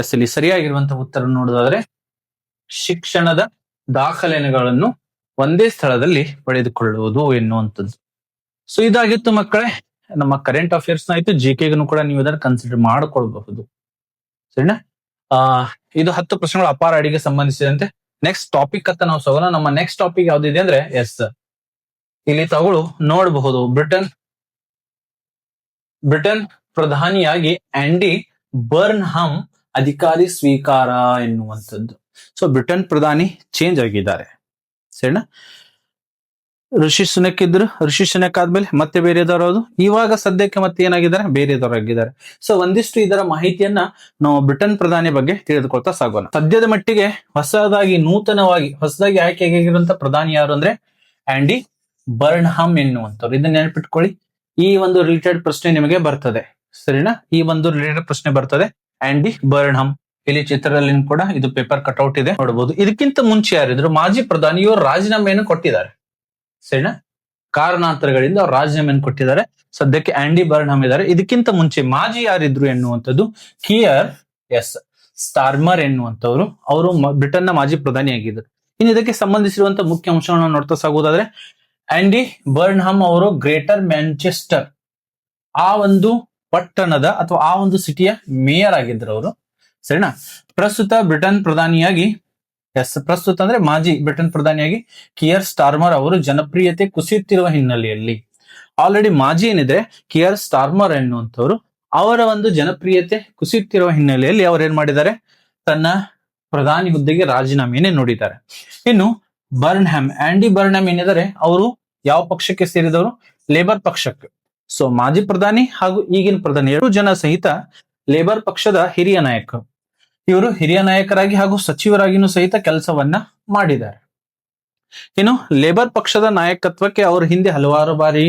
ಎಸ್, ಇಲ್ಲಿ ಸರಿಯಾಗಿರುವಂತಹ ಉತ್ತರ ನೋಡುವುದಾದ್ರೆ ಶಿಕ್ಷಣದ ದಾಖಲೆಗಳನ್ನು ಒಂದೇ ಸ್ಥಳದಲ್ಲಿ ಪಡೆದುಕೊಳ್ಳುವುದು ಎನ್ನುವಂಥದ್ದು. ಸೊ ಇದಾಗಿತ್ತು ಮಕ್ಕಳೇ ನಮ್ಮ ಕರೆಂಟ್ ಅಫೇರ್ಸ್ ಆಯ್ತು. GK ಗೂ ಕೂಡ ನೀವು ಇದನ್ನು ಕನ್ಸಿಡರ್ ಮಾಡಿಕೊಳ್ಬಹುದು. ಸರಿನಾ? ಇದು 10 ಪ್ರಶ್ನೆಗಳು ಅಪಾರ್ ಐಡಿಗೆ ಸಂಬಂಧಿಸಿದಂತೆ. ನೆಕ್ಸ್ಟ್ ಟಾಪಿಕ್ ಅಂತ ನಾವು ಹೋಗೋಣ. ನಮ್ಮ ನೆಕ್ಸ್ಟ್ ಟಾಪಿಕ್ ಯಾವ್ದಿದೆ ಅಂದ್ರೆ, ಎಸ್, ಇಲ್ಲಿ ತಗಳು ನೋಡಬಹುದು, ಬ್ರಿಟನ್ ಪ್ರಧಾನಿಯಾಗಿ ಆಂಡಿ ಬರ್ನ್ಹಮ್ ಅಧಿಕಾರಿ ಸ್ವೀಕಾರ ಎನ್ನುವಂಥದ್ದು. ಸೊ ಬ್ರಿಟನ್ ಪ್ರಧಾನಿ ಚೇಂಜ್ ಆಗಿದ್ದಾರೆ. ಸರಿನಾ? ಋಷಿ ಸುನಕ್ ಇದ್ರು, ಋಷಿ ಸುನಕ್ ಆದ್ಮೇಲೆ ಮತ್ತೆ ಬೇರೆದವರು, ಇವಾಗ ಸದ್ಯಕ್ಕೆ ಮತ್ತೆ ಏನಾಗಿದ್ದಾರೆ, ಬೇರೆದವರು ಆಗಿದ್ದಾರೆ. ಸೊ ಒಂದಿಷ್ಟು ಇದರ ಮಾಹಿತಿಯನ್ನ ನಾವು ಬ್ರಿಟನ್ ಪ್ರಧಾನಿ ಬಗ್ಗೆ ತಿಳಿದುಕೊಳ್ತಾ ಸಾಗೋಣ. ಸದ್ಯದ ಮಟ್ಟಿಗೆ ಹೊಸದಾಗಿ ಆಯ್ಕೆಯಾಗಿರುವಂತಹ ಪ್ರಧಾನಿ ಯಾರು ಅಂದ್ರೆ ಆಂಡಿ ಬರ್ನ್ಹಮ್ ಎನ್ನುವಂಥವ್ರು. ಇದನ್ನ ನೆನಪಿಟ್ಕೊಳ್ಳಿ, ಈ ಒಂದು ರಿಲೇಟೆಡ್ ಪ್ರಶ್ನೆ ನಿಮಗೆ ಬರ್ತದೆ. ಸರಿನಾ? ಈ ಒಂದು ರಿಲೇಟೆಡ್ ಪ್ರಶ್ನೆ ಬರ್ತದೆ. ಆಂಡಿ ಬರ್ನ್ಹಮ್, ಇಲ್ಲಿ ಚಿತ್ರದಲ್ಲಿ ಕೂಡ ಇದು ಪೇಪರ್ ಕಟ್ಔಟ್ ಇದೆ, ನೋಡಬಹುದು. ಇದಕ್ಕಿಂತ ಮುಂಚೆ ಯಾರಿದ್ರು, ಮಾಜಿ ಪ್ರಧಾನಿಯವರು ರಾಜೀನಾಮೆಯನ್ನು ಕೊಟ್ಟಿದ್ದಾರೆ. ಸರಿನಾ? ಕಾರಣಾಂತರಗಳಿಂದ ಅವ್ರು ರಾಜೀನಾಮೆಯನ್ನು ಕೊಟ್ಟಿದ್ದಾರೆ. ಸದ್ಯಕ್ಕೆ ಆಂಡಿ ಬರ್ನ್ಹಮ್ ಇದ್ದಾರೆ. ಇದಕ್ಕಿಂತ ಮುಂಚೆ ಮಾಜಿ ಯಾರಿದ್ರು ಎನ್ನುವಂಥದ್ದು ಕಿಯರ್ ಸ್ಟಾರ್ಮರ್ ಎನ್ನುವಂಥವ್ರು. ಅವರು ಬ್ರಿಟನ್ನ ಮಾಜಿ ಪ್ರಧಾನಿಯಾಗಿದ್ದರು. ಇನ್ನು ಇದಕ್ಕೆ ಸಂಬಂಧಿಸಿರುವಂತಹ ಮುಖ್ಯ ಅಂಶಗಳನ್ನು ನೋಡ್ತಾ ಸಾಗುವುದಾದ್ರೆ, ಆಂಡಿ ಬರ್ನ್ಹಮ್ ಅವರು ಗ್ರೇಟರ್ ಮ್ಯಾಂಚೆಸ್ಟರ್ ಆ ಒಂದು ಪಟ್ಟಣದ ಅಥವಾ ಆ ಒಂದು ಸಿಟಿಯ ಮೇಯರ್ ಆಗಿದ್ರು ಅವರು. ಸರಿನಾ? ಪ್ರಸ್ತುತ ಅಂದ್ರೆ ಮಾಜಿ ಬ್ರಿಟನ್ ಪ್ರಧಾನಿಯಾಗಿ ಕಿಯರ್ ಸ್ಟಾರ್ಮರ್ ಅವರು ಜನಪ್ರಿಯತೆ ಕುಸಿಯುತ್ತಿರುವ ಹಿನ್ನೆಲೆಯಲ್ಲಿ, ಆಲ್ರೆಡಿ ಮಾಜಿ ಏನಿದೆ ಕಿಯರ್ ಸ್ಟಾರ್ಮರ್ ಎನ್ನುವಂಥವ್ರು, ಅವರ ಒಂದು ಜನಪ್ರಿಯತೆ ಕುಸಿಯುತ್ತಿರುವ ಹಿನ್ನೆಲೆಯಲ್ಲಿ ಅವ್ರು ಏನ್ ಮಾಡಿದ್ದಾರೆ, ತನ್ನ ಪ್ರಧಾನಿ ಹುದ್ದೆಗೆ ರಾಜೀನಾಮೆಯನ್ನೇ ನೋಡಿದ್ದಾರೆ. ಇನ್ನು ಆಂಡಿ ಬರ್ನ್ಹಮ್ ಏನಿದ್ದಾರೆ, ಅವರು ಯಾವ ಪಕ್ಷಕ್ಕೆ ಸೇರಿದವರು? ಲೇಬರ್ ಪಕ್ಷಕ್ಕೆ. ಸೊ ಮಾಜಿ ಪ್ರಧಾನಿ ಹಾಗೂ ಈಗಿನ ಪ್ರಧಾನಿ 2 ಜನ ಸಹಿತ ಲೇಬರ್ ಪಕ್ಷದ ಹಿರಿಯ ನಾಯಕರು. ಇವರು ಹಿರಿಯ ನಾಯಕರಾಗಿ ಹಾಗೂ ಸಚಿವರಾಗಿನೂ ಸಹಿತ ಕೆಲಸವನ್ನ ಮಾಡಿದ್ದಾರೆ. ಇನ್ನು ಲೇಬರ್ ಪಕ್ಷದ ನಾಯಕತ್ವಕ್ಕೆ ಅವರು ಹಿಂದೆ ಹಲವಾರು ಬಾರಿ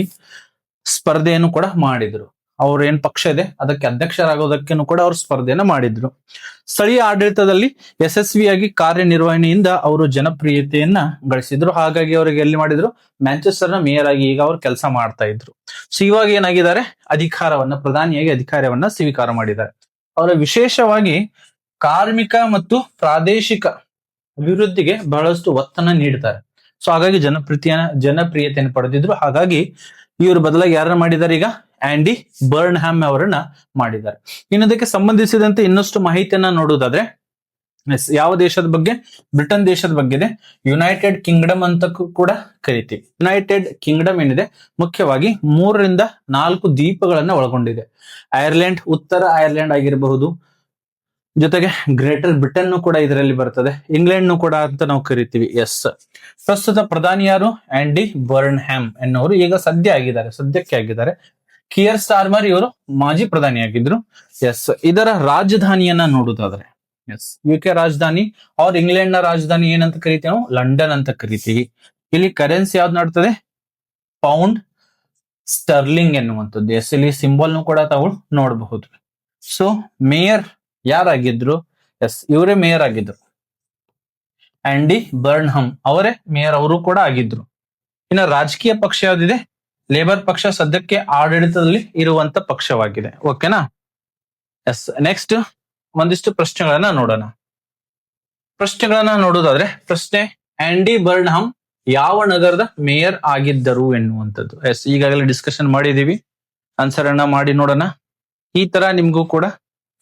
ಸ್ಪರ್ಧೆಯನ್ನು ಕೂಡ ಮಾಡಿದ್ರು. ಅವ್ರ ಏನ್ ಪಕ್ಷ ಇದೆ ಅದಕ್ಕೆ ಅಧ್ಯಕ್ಷರಾಗೋದಕ್ಕೂ ಕೂಡ ಅವರು ಸ್ಪರ್ಧೆಯನ್ನ ಮಾಡಿದ್ರು. ಸ್ಥಳೀಯ ಆಡಳಿತದಲ್ಲಿ ಯಶಸ್ವಿಯಾಗಿ ಕಾರ್ಯನಿರ್ವಹಣೆಯಿಂದ ಅವರು ಜನಪ್ರಿಯತೆಯನ್ನ ಗಳಿಸಿದ್ರು. ಹಾಗಾಗಿ ಅವರಿಗೆ ಎಲ್ಲಿ ಮಾಡಿದ್ರು, ಮ್ಯಾಂಚೆಸ್ಟರ್ ನ ಮೇಯರ್ ಆಗಿ ಈಗ ಅವರು ಕೆಲಸ ಮಾಡ್ತಾ ಇದ್ರು. ಸೊ ಇವಾಗ ಏನಾಗಿದ್ದಾರೆ, ಪ್ರಧಾನಿಯಾಗಿ ಅಧಿಕಾರವನ್ನ ಸ್ವೀಕಾರ ಮಾಡಿದ್ದಾರೆ. ಅವರ ವಿಶೇಷವಾಗಿ ಕಾರ್ಮಿಕ ಮತ್ತು ಪ್ರಾದೇಶಿಕ ಅಭಿವೃದ್ಧಿಗೆ ಬಹಳಷ್ಟು ಒತ್ತನ್ನು ನೀಡ್ತಾರೆ. ಸೊ ಹಾಗಾಗಿ ಜನಪ್ರಿಯತೆಯನ್ನು ಪಡೆದಿದ್ರು. ಹಾಗಾಗಿ ಇವರು ಬದಲಾಗಿ ಯಾರನ್ನ ಮಾಡಿದ್ದಾರೆ, ಈಗ ಆಂಡಿ ಬರ್ನ್ಹಮ್ ಅವರನ್ನ ಮಾಡಿದ್ದಾರೆ. ಇನ್ನದಕ್ಕೆ ಸಂಬಂಧಿಸಿದಂತೆ ಇನ್ನಷ್ಟು ಮಾಹಿತಿಯನ್ನ ನೋಡುವುದಾದ್ರೆ, ಯಾವ ದೇಶದ ಬಗ್ಗೆ? ಬ್ರಿಟನ್ ದೇಶದ ಬಗ್ಗೆ ಇದೆ. ಯುನೈಟೆಡ್ ಕಿಂಗ್ಡಮ್ ಅಂತ ಕೂಡ ಕರಿತೀವಿ. ಯುನೈಟೆಡ್ ಕಿಂಗ್ಡಮ್ ಏನಿದೆ ಮುಖ್ಯವಾಗಿ 3 ರಿಂದ 4 ದ್ವೀಪಗಳನ್ನ ಒಳಗೊಂಡಿದೆ. ಐರ್ಲೆಂಡ್, ಉತ್ತರ ಐರ್ಲೆಂಡ್ ಆಗಿರಬಹುದು, ಜೊತೆಗೆ ಗ್ರೇಟರ್ ಬ್ರಿಟನ್ ಕೂಡ ಇದರಲ್ಲಿ ಬರ್ತದೆ, ಇಂಗ್ಲೆಂಡ್ ಕೂಡ ಅಂತ ನಾವು ಕರಿತೀವಿ. ಎಸ್, ಪ್ರಸ್ತುತ ಪ್ರಧಾನಿ ಯಾರು? ಆಂಡಿ ಬರ್ನ್ಹಮ್ ಎನ್ನುವರು ಈಗ ಸದ್ಯಕ್ಕೆ ಆಗಿದ್ದಾರೆ. ಕಿಯರ್ ಸ್ಟಾರ್ಮರ್ ಇವರು ಮಾಜಿ ಪ್ರಧಾನಿಯಾಗಿದ್ರು. ಎಸ್, ಇದರ ರಾಜಧಾನಿಯನ್ನ ನೋಡುವುದಾದ್ರೆ, ಎಸ್, UK ರಾಜಧಾನಿ ಅವ್ರ ಇಂಗ್ಲೆಂಡ್ ನ ರಾಜಧಾನಿ ಏನಂತ ಕರಿತೀವಿ ನಾವು? ಲಂಡನ್ ಅಂತ ಕರಿತೀವಿ. ಇಲ್ಲಿ ಕರೆನ್ಸಿ ಯಾವ್ದು ನೋಡ್ತದೆ? ಪೌಂಡ್ ಸ್ಟರ್ಲಿಂಗ್ ಎನ್ನುವಂಥದ್ದು. ಎಸ್, ಇಲ್ಲಿ ಸಿಂಬಲ್ ಕೂಡ ತಾವು ನೋಡಬಹುದು. ಸೊ ಮೇಯರ್ ಯಾರಾಗಿದ್ರು? ಎಸ್, ಇವರೇ ಮೇಯರ್ ಆಗಿದ್ರು. ಆಂಡಿ ಬರ್ನ್ಹಮ್ ಅವರೇ ಮೇಯರ್ ಅವರು ಕೂಡ ಆಗಿದ್ರು. ಇನ್ನು ರಾಜಕೀಯ ಪಕ್ಷ ಯಾವ್ದಿದೆ? ಲೇಬರ್ ಪಕ್ಷ ಸದ್ಯಕ್ಕೆ ಆಡಳಿತದಲ್ಲಿ ಇರುವಂತ ಪಕ್ಷವಾಗಿದೆ. ಓಕೆನಾ? ಎಸ್, ನೆಕ್ಸ್ಟ್ ಒಂದಿಷ್ಟು ಪ್ರಶ್ನೆಗಳನ್ನ ನೋಡೋಣ. ಪ್ರಶ್ನೆಗಳನ್ನ ನೋಡೋದಾದ್ರೆ ಪ್ರಶ್ನೆ, ಆಂಡಿ ಬರ್ನ್ಹಮ್ ಯಾವ ನಗರದ ಮೇಯರ್ ಆಗಿದ್ದರು ಎನ್ನುವಂಥದ್ದು. ಎಸ್, ಈಗಾಗಲೇ ಡಿಸ್ಕಷನ್ ಮಾಡಿದೀವಿ, ಆನ್ಸರ್ ಅನ್ನ ಮಾಡಿ ನೋಡೋಣ. ಈ ತರ ನಿಮ್ಗೂ ಕೂಡ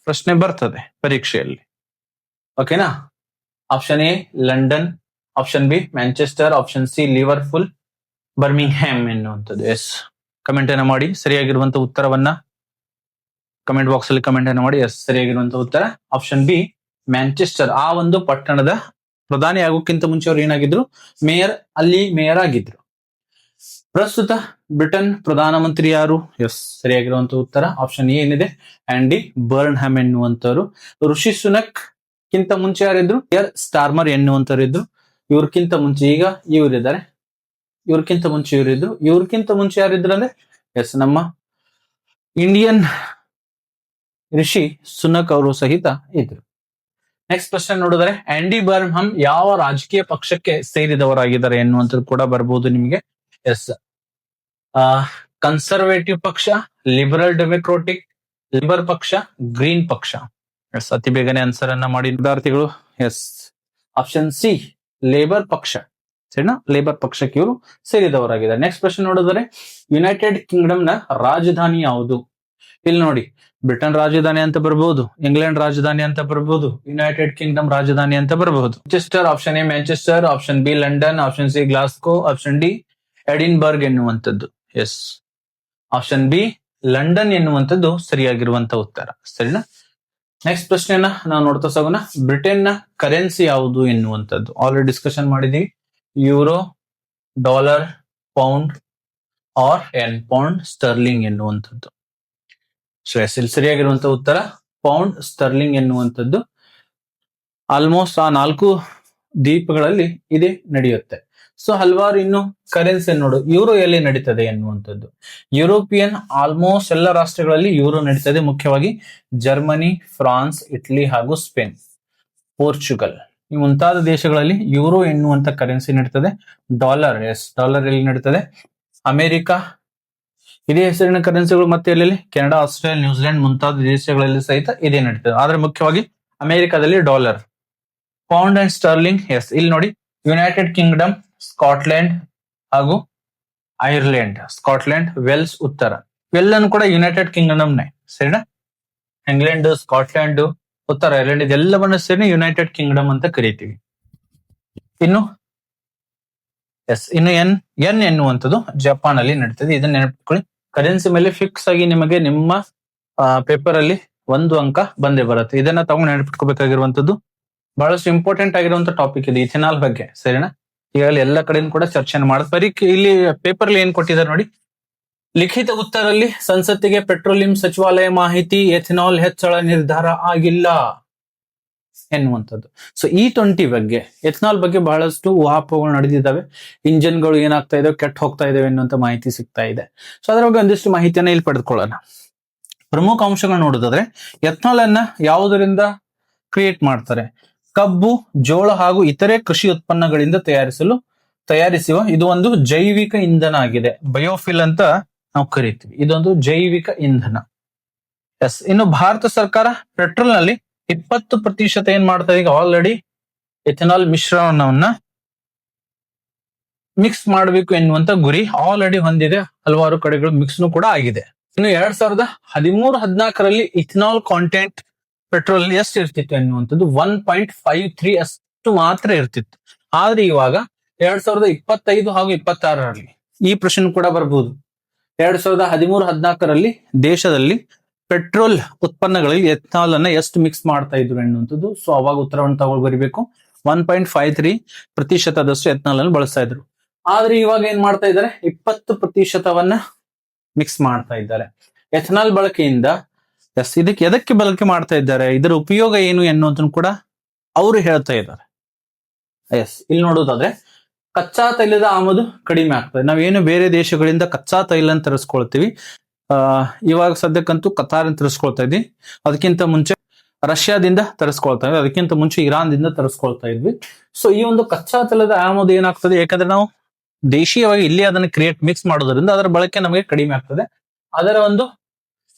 ಪ್ರಶ್ನೆ ಬರ್ತದೆ ಪರೀಕ್ಷೆಯಲ್ಲಿ. ಓಕೆನಾ? Option A London, option B Manchester, option C Liverpool, Birmingham ಎನ್ನುವಂಥದ್ದು. ಎಸ್, ಕಮೆಂಟ್ ಅನ್ನ ಮಾಡಿ ಸರಿಯಾಗಿರುವಂತಹ ಉತ್ತರವನ್ನ ಕಮೆಂಟ್ ಬಾಕ್ಸ್ ಅಲ್ಲಿ ಕಮೆಂಟ್ ಅನ್ನ ಮಾಡಿ. ಎಸ್, ಸರಿಯಾಗಿರುವಂತಹ ಉತ್ತರ ಆಪ್ಷನ್ ಬಿ ಮ್ಯಾಂಚೆಸ್ಟರ್. ಆ ಒಂದು ಪಟ್ಟಣದ ಪ್ರಧಾನಿ ಆಗೋಕ್ಕಿಂತ ಮುಂಚೆ ಅವ್ರು ಏನಾಗಿದ್ರು, ಅಲ್ಲಿ ಮೇಯರ್ ಆಗಿದ್ರು. ಪ್ರಸ್ತುತ ಬ್ರಿಟನ್ ಪ್ರಧಾನಮಂತ್ರಿ ಯಾರು? ಎಸ್, ಸರಿಯಾಗಿರುವಂತಹ ಉತ್ತರ ಆಪ್ಷನ್ ಎ ಏನಿದೆ, ಆಂಡಿ ಬರ್ನ್ಹಮ್ ಎನ್ನುವಂತವ್ರು. ಋಷಿ ಸುನಕ್ ಕಿಂತ ಮುಂಚೆ ಯಾರಿದ್ರು? ಸ್ಟಾರ್ಮರ್ ಎನ್ನುವಂತವ್ರು ಇದ್ರು. ಇವ್ರಕ್ಕಿಂತ ಮುಂಚೆ ಈಗ ಇವರಿದ್ದಾರೆ. ಇವ್ರಕ್ಕಿಂತ ಮುಂಚೆ ಇವರಿದ್ರು. ಇವ್ರಕ್ಕಿಂತ ಮುಂಚೆ ಯಾರಿದ್ರು ಅಂದ್ರೆ ಎಸ್, ನಮ್ಮ ಇಂಡಿಯನ್ ಋಷಿ ಸುನಕ್ ಅವರು ಸಹಿತ ಇದ್ರು. ನೆಕ್ಸ್ಟ್ ಪ್ರಶ್ನೆ ನೋಡಿದರೆ, ಆಂಡಿ ಬರ್ನ್ಹಮ್ ಯಾವ ರಾಜಕೀಯ ಪಕ್ಷಕ್ಕೆ ಸೇರಿದವರಾಗಿದ್ದಾರೆ ಎನ್ನುವಂಥದ್ದು ಕೂಡ ಬರ್ಬೋದು ನಿಮಗೆ. ಎಸ್, ಕನ್ಸರ್ವೇಟಿವ್ ಪಕ್ಷ, ಲಿಬರಲ್ ಡೆಮೊಕ್ರಾಟಿಕ್, ಲಿಬರ್ ಪಕ್ಷ, ಗ್ರೀನ್ ಪಕ್ಷ. ಎಸ್, ಅತಿ ಬೇಗನೆ ಆನ್ಸರ್ ಅನ್ನ ಮಾಡಿ ವಿದ್ಯಾರ್ಥಿಗಳು. ಎಸ್, ಆಪ್ಷನ್ ಸಿ ಲೇಬರ್ ಪಕ್ಷ. ಸರಿನಾ? ಲೇಬರ್ ಪಕ್ಷಕ್ಕೆ ಇವರು ಸೇರಿದವರಾಗಿದ್ದಾರೆ. ನೆಕ್ಸ್ಟ್ ಪ್ರಶ್ನೆ ನೋಡಿದರೆ, ಯುನೈಟೆಡ್ ಕಿಂಗ್ಡಮ್ ನ ರಾಜಧಾನಿ ಯಾವುದು? ಇಲ್ಲಿ ನೋಡಿ, ಬ್ರಿಟನ್ ರಾಜಧಾನಿ ಅಂತ ಬರಬಹುದು, ಇಂಗ್ಲೆಂಡ್ ರಾಜಧಾನಿ ಅಂತ ಬರಬಹುದು, ಯುನೈಟೆಡ್ ಕಿಂಗ್ಡಮ್ ರಾಜಧಾನಿ ಅಂತ ಬರಬಹುದು. Manchester, option A Manchester, option B London, option C Glasgow, option D Edinburgh ಎನ್ನುವಂಥದ್ದು. ಎಸ್, ಆಪ್ಷನ್ ಬಿ ಲಂಡನ್ ಎನ್ನುವಂಥದ್ದು ಸರಿಯಾಗಿರುವಂತ ಉತ್ತರ. ಸರಿನಾ? ನೆಕ್ಸ್ಟ್ ಪ್ರಶ್ನೆಯನ್ನ ನಾವು ನೋಡ್ತಾ ಸಾಗೋಣ. ಬ್ರಿಟನ್ ನ ಕರೆನ್ಸಿ ಯಾವುದು ಎನ್ನುವಂಥದ್ದು ಆಲ್ರೆಡಿ ಡಿಸ್ಕಷನ್ ಮಾಡಿದೀವಿ. ಯೂರೋ, ಡಾಲರ್, ಪೌಂಡ್ ಆರ್ ಎನ್ ಪೌಂಡ್ ಸ್ಟರ್ಲಿಂಗ್ ಎನ್ನುವಂಥದ್ದು. ಸೊ ಎಸ್, ಇಲ್ಲಿ ಸರಿಯಾಗಿರುವಂತಹ ಉತ್ತರ ಪೌಂಡ್ ಸ್ಟರ್ಲಿಂಗ್ ಎನ್ನುವಂಥದ್ದು. ಆಲ್ಮೋಸ್ಟ್ ಆ 4 ದ್ವೀಪಗಳಲ್ಲಿ ಇದೇ ನಡೆಯುತ್ತೆ. ಸೊ ಹಲವಾರು ಇನ್ನು ಕರೆನ್ಸಿ ನೋಡು, ಯೂರೋ ಎಲ್ಲಿ ನಡೀತದೆ ಎನ್ನುವಂಥದ್ದು. ಯುರೋಪಿಯನ್ ಆಲ್ಮೋಸ್ಟ್ ಎಲ್ಲ ರಾಷ್ಟ್ರಗಳಲ್ಲಿ ಯೂರೋ ನಡೀತದೆ, ಮುಖ್ಯವಾಗಿ ಜರ್ಮನಿ, ಫ್ರಾನ್ಸ್, ಇಟಲಿ ಹಾಗೂ ಸ್ಪೇನ್, ಪೋರ್ಚುಗಲ್ ಈ ಮುಂತಾದ ದೇಶಗಳಲ್ಲಿ ಯೂರೋ ಎನ್ನುವಂತ ಕರೆನ್ಸಿ ನಡೀತದೆ. ಡಾಲರ್, ಎಸ್, ಡಾಲರ್ ಎಲ್ಲಿ ನಡೀತದೆ? ಅಮೆರಿಕ ಇದೇ ಹೆಸರಿನ ಕರೆನ್ಸಿಗಳು ಮತ್ತೆ ಎಲ್ಲೆಲ್ಲಿ? ಕೆನಡಾ, ಆಸ್ಟ್ರೇಲಿಯಾ, ನ್ಯೂಜಿಲೆಂಡ್ ಮುಂತಾದ ದೇಶಗಳಲ್ಲಿ ಸಹಿತ ಇದೇ ನಡೀತದೆ. ಆದ್ರೆ ಮುಖ್ಯವಾಗಿ ಅಮೆರಿಕದಲ್ಲಿ dollar. Pound and sterling, yes, ಇಲ್ಲಿ ನೋಡಿ, ಯುನೈಟೆಡ್ ಕಿಂಗ್ಡಮ್, ಸ್ಕಾಟ್ಲೆಂಡ್ ಹಾಗೂ ಐರ್ಲೆಂಡ್. ಸ್ಕಾಟ್ಲೆಂಡ್, ವೆಲ್ಸ್ ಉತ್ತರ ಇವೆಲ್ಲನೂ ಕೂಡ ಯುನೈಟೆಡ್ ಕಿಂಗ್ಡಮ್ನೇ. ಸರಿನಾ? ಇಂಗ್ಲೆಂಡ್, ಸ್ಕಾಟ್ಲೆಂಡ್, ಉತ್ತರ ಐರ್ಲೆಂಡ್ ಇದೆಲ್ಲವನ್ನ ಸೇರಿ ಯುನೈಟೆಡ್ ಕಿಂಗ್ಡಮ್ ಅಂತ ಕರಿತೀವಿ. ಇನ್ನು ಎನ್ ಎನ್ನುವಂಥದ್ದು ಜಪಾನ್ ಅಲ್ಲಿ ನಡೀತದೆ. ಇದನ್ನ ನೆನಪಿಟ್ಕೊಳ್ಳಿ. ಕರೆನ್ಸಿ ಮೇಲೆ ಫಿಕ್ಸ್ ಆಗಿ ನಿಮಗೆ ನಿಮ್ಮ ಪೇಪರ್ ಅಲ್ಲಿ 1 ಅಂಕ ಬಂದೇ ಬರುತ್ತೆ. ಇದನ್ನ ತಗೊಂಡು ನೆನಪಿಟ್ಕೋಬೇಕಾಗಿರುವಂತದ್ದು ಬಹಳಷ್ಟು ಇಂಪಾರ್ಟೆಂಟ್ ಆಗಿರುವಂತ ಟಾಪಿಕ್ ಇದೆ, ಇಥೆನಾಲ್ ಬಗ್ಗೆ. ಸರಿನಾ? ಈಗಾಗಲೇ ಎಲ್ಲ ಕಡೆಯಿಂದ ಕೂಡ ಚರ್ಚೆಯನ್ನು ಮಾಡೋದು. ಇಲ್ಲಿ ಪೇಪರ್ ಅಲ್ಲಿ ಏನ್ ಕೊಟ್ಟಿದ್ದಾರೆ ನೋಡಿ, ಲಿಖಿತ ಉತ್ತರಲ್ಲಿ ಸಂಸತ್ತಿಗೆ ಪೆಟ್ರೋಲಿಯಂ ಸಚಿವಾಲಯ ಮಾಹಿತಿ, ಎಥೆನಾಲ್ ಹೆಚ್ಚಳ ನಿರ್ಧಾರ ಆಗಿಲ್ಲ ಎನ್ನುವಂಥದ್ದು. ಸೊ E20 ಬಗ್ಗೆ, ಎಥೆನಾಲ್ ಬಗ್ಗೆ ಬಹಳಷ್ಟು ಊಹಾಪೋಹಗಳು ನಡೆದಿದ್ದಾವೆ. ಇಂಜಿನ್ಗಳು ಏನಾಗ್ತಾ ಇದಾವೆ, ಕೆಟ್ಟ ಹೋಗ್ತಾ ಇದಾವೆ ಎನ್ನುವಂತ ಮಾಹಿತಿ ಸಿಗ್ತಾ ಇದೆ. ಸೊ ಅದರ ಬಗ್ಗೆ ಒಂದಿಷ್ಟು ಮಾಹಿತಿಯನ್ನ ಇಲ್ಲಿ ಪಡೆದುಕೊಳ್ಳೋಣ. ಪ್ರಮುಖ ಅಂಶಗಳು ನೋಡೋದಾದ್ರೆ, ಎಥೆನಾಲ್ ಅನ್ನ ಯಾವುದರಿಂದ ಕ್ರಿಯೇಟ್ ಮಾಡ್ತಾರೆ? ಕಬ್ಬು, ಜೋಳ ಹಾಗೂ ಇತರೆ ಕೃಷಿ ಉತ್ಪನ್ನಗಳಿಂದ ತಯಾರಿಸುವ ಇದು ಒಂದು ಜೈವಿಕ ಇಂಧನ ಆಗಿದೆ. ಬಯೋಫಿಲ್ ಅಂತ ನಾವು ಕರಿತೀವಿ. ಇದೊಂದು ಜೈವಿಕ ಇಂಧನ. ಎಸ್, ಇನ್ನು ಭಾರತ ಸರ್ಕಾರ ಪೆಟ್ರೋಲ್ ನಲ್ಲಿ 20% ಏನ್ ಮಾಡ್ತಾ ಇದೆ? ಈಗ ಆಲ್ರೆಡಿ ಎಥೆನಾಲ್ ಮಿಶ್ರಣವನ್ನ ಮಿಕ್ಸ್ ಮಾಡಬೇಕು ಎನ್ನುವಂತ ಗುರಿ ಆಲ್ರೆಡಿ ಹೊಂದಿದೆ. ಹಲವಾರು ಕಡೆಗಳು ಮಿಕ್ಸ್ನು ಕೂಡ ಆಗಿದೆ. ಇನ್ನು 2013-14ರಲ್ಲಿ ಇಥೆನಾಲ್ ಕಾಂಟೆಂಟ್ ಪೆಟ್ರೋಲ್ ಎಷ್ಟು ಇರ್ತಿತ್ತು ಎನ್ನುವಂಥದ್ದು 1.53 ಅಷ್ಟು ಮಾತ್ರ ಇರ್ತಿತ್ತು. ಆದ್ರೆ ಇವಾಗ 2025 ಹಾಗೂ 26ರಲ್ಲಿ ಈ ಪ್ರಶ್ನೆ ಕೂಡ ಬರಬಹುದು. 2013-14ರಲ್ಲಿ ದೇಶದಲ್ಲಿ ಪೆಟ್ರೋಲ್ ಉತ್ಪನ್ನಗಳಲ್ಲಿ ಎಥೆನಾಲ್ ಅನ್ನ ಎಷ್ಟು ಮಿಕ್ಸ್ ಮಾಡ್ತಾ ಇದ್ರು ಎನ್ನುವಂಥದ್ದು. ಸೊ ಅವಾಗ ಉತ್ತರವನ್ನು ತಗೊಂಡು ಬರೀಬೇಕು. 1.53% ಎಥೆನಾಲ್ ಅನ್ನು ಬಳಸ್ತಾ ಇದ್ರು. ಆದ್ರೆ ಇವಾಗ ಏನ್ ಮಾಡ್ತಾ ಇದ್ದಾರೆ? 20% ಮಿಕ್ಸ್ ಮಾಡ್ತಾ ಇದ್ದಾರೆ. ಎಥೆನಾಲ್ ಬಳಕೆಯಿಂದ ಇದಕ್ಕೆ ಎದಕ್ಕೆ ಬಳಕೆ ಮಾಡ್ತಾ ಇದ್ದಾರೆ, ಇದರ ಉಪಯೋಗ ಏನು ಎನ್ನುವಂಥದ್ದು ಕೂಡ ಅವರು ಹೇಳ್ತಾ ಇದ್ದಾರೆ. ಎಸ್, ಇಲ್ಲಿ ನೋಡೋದಾದ್ರೆ ಕಚ್ಚಾ ತೈಲದ ಆಮದು ಕಡಿಮೆ ಆಗ್ತದೆ. ನಾವೇನು ಬೇರೆ ದೇಶಗಳಿಂದ ಕಚ್ಚಾ ತೈಲ ತರಿಸ್ಕೊಳ್ತೀವಿ, ಇವಾಗ ಸದ್ಯಕ್ಕಂತೂ ಕತಾರ್ ತರಿಸ್ಕೊಳ್ತಾ ಇದ್ವಿ. ಅದಕ್ಕಿಂತ ಮುಂಚೆ ರಷ್ಯಾದಿಂದ ತರಿಸ್ಕೊಳ್ತಾ ಇದ್ವಿ. ಅದಕ್ಕಿಂತ ಮುಂಚೆ ಇರಾನ್ದಿಂದ ತರಿಸ್ಕೊಳ್ತಾ ಇದ್ವಿ. ಸೊ ಈ ಒಂದು ಕಚ್ಚಾ ತೈಲದ ಆಮದು ಏನಾಗ್ತದೆ, ಯಾಕಂದ್ರೆ ನಾವು ದೇಶೀಯವಾಗಿ ಇಲ್ಲಿ ಅದನ್ನು ಮಿಕ್ಸ್ ಮಾಡೋದ್ರಿಂದ ಅದರ ಬಳಕೆ ನಮಗೆ ಕಡಿಮೆ ಆಗ್ತದೆ. ಅದರ ಒಂದು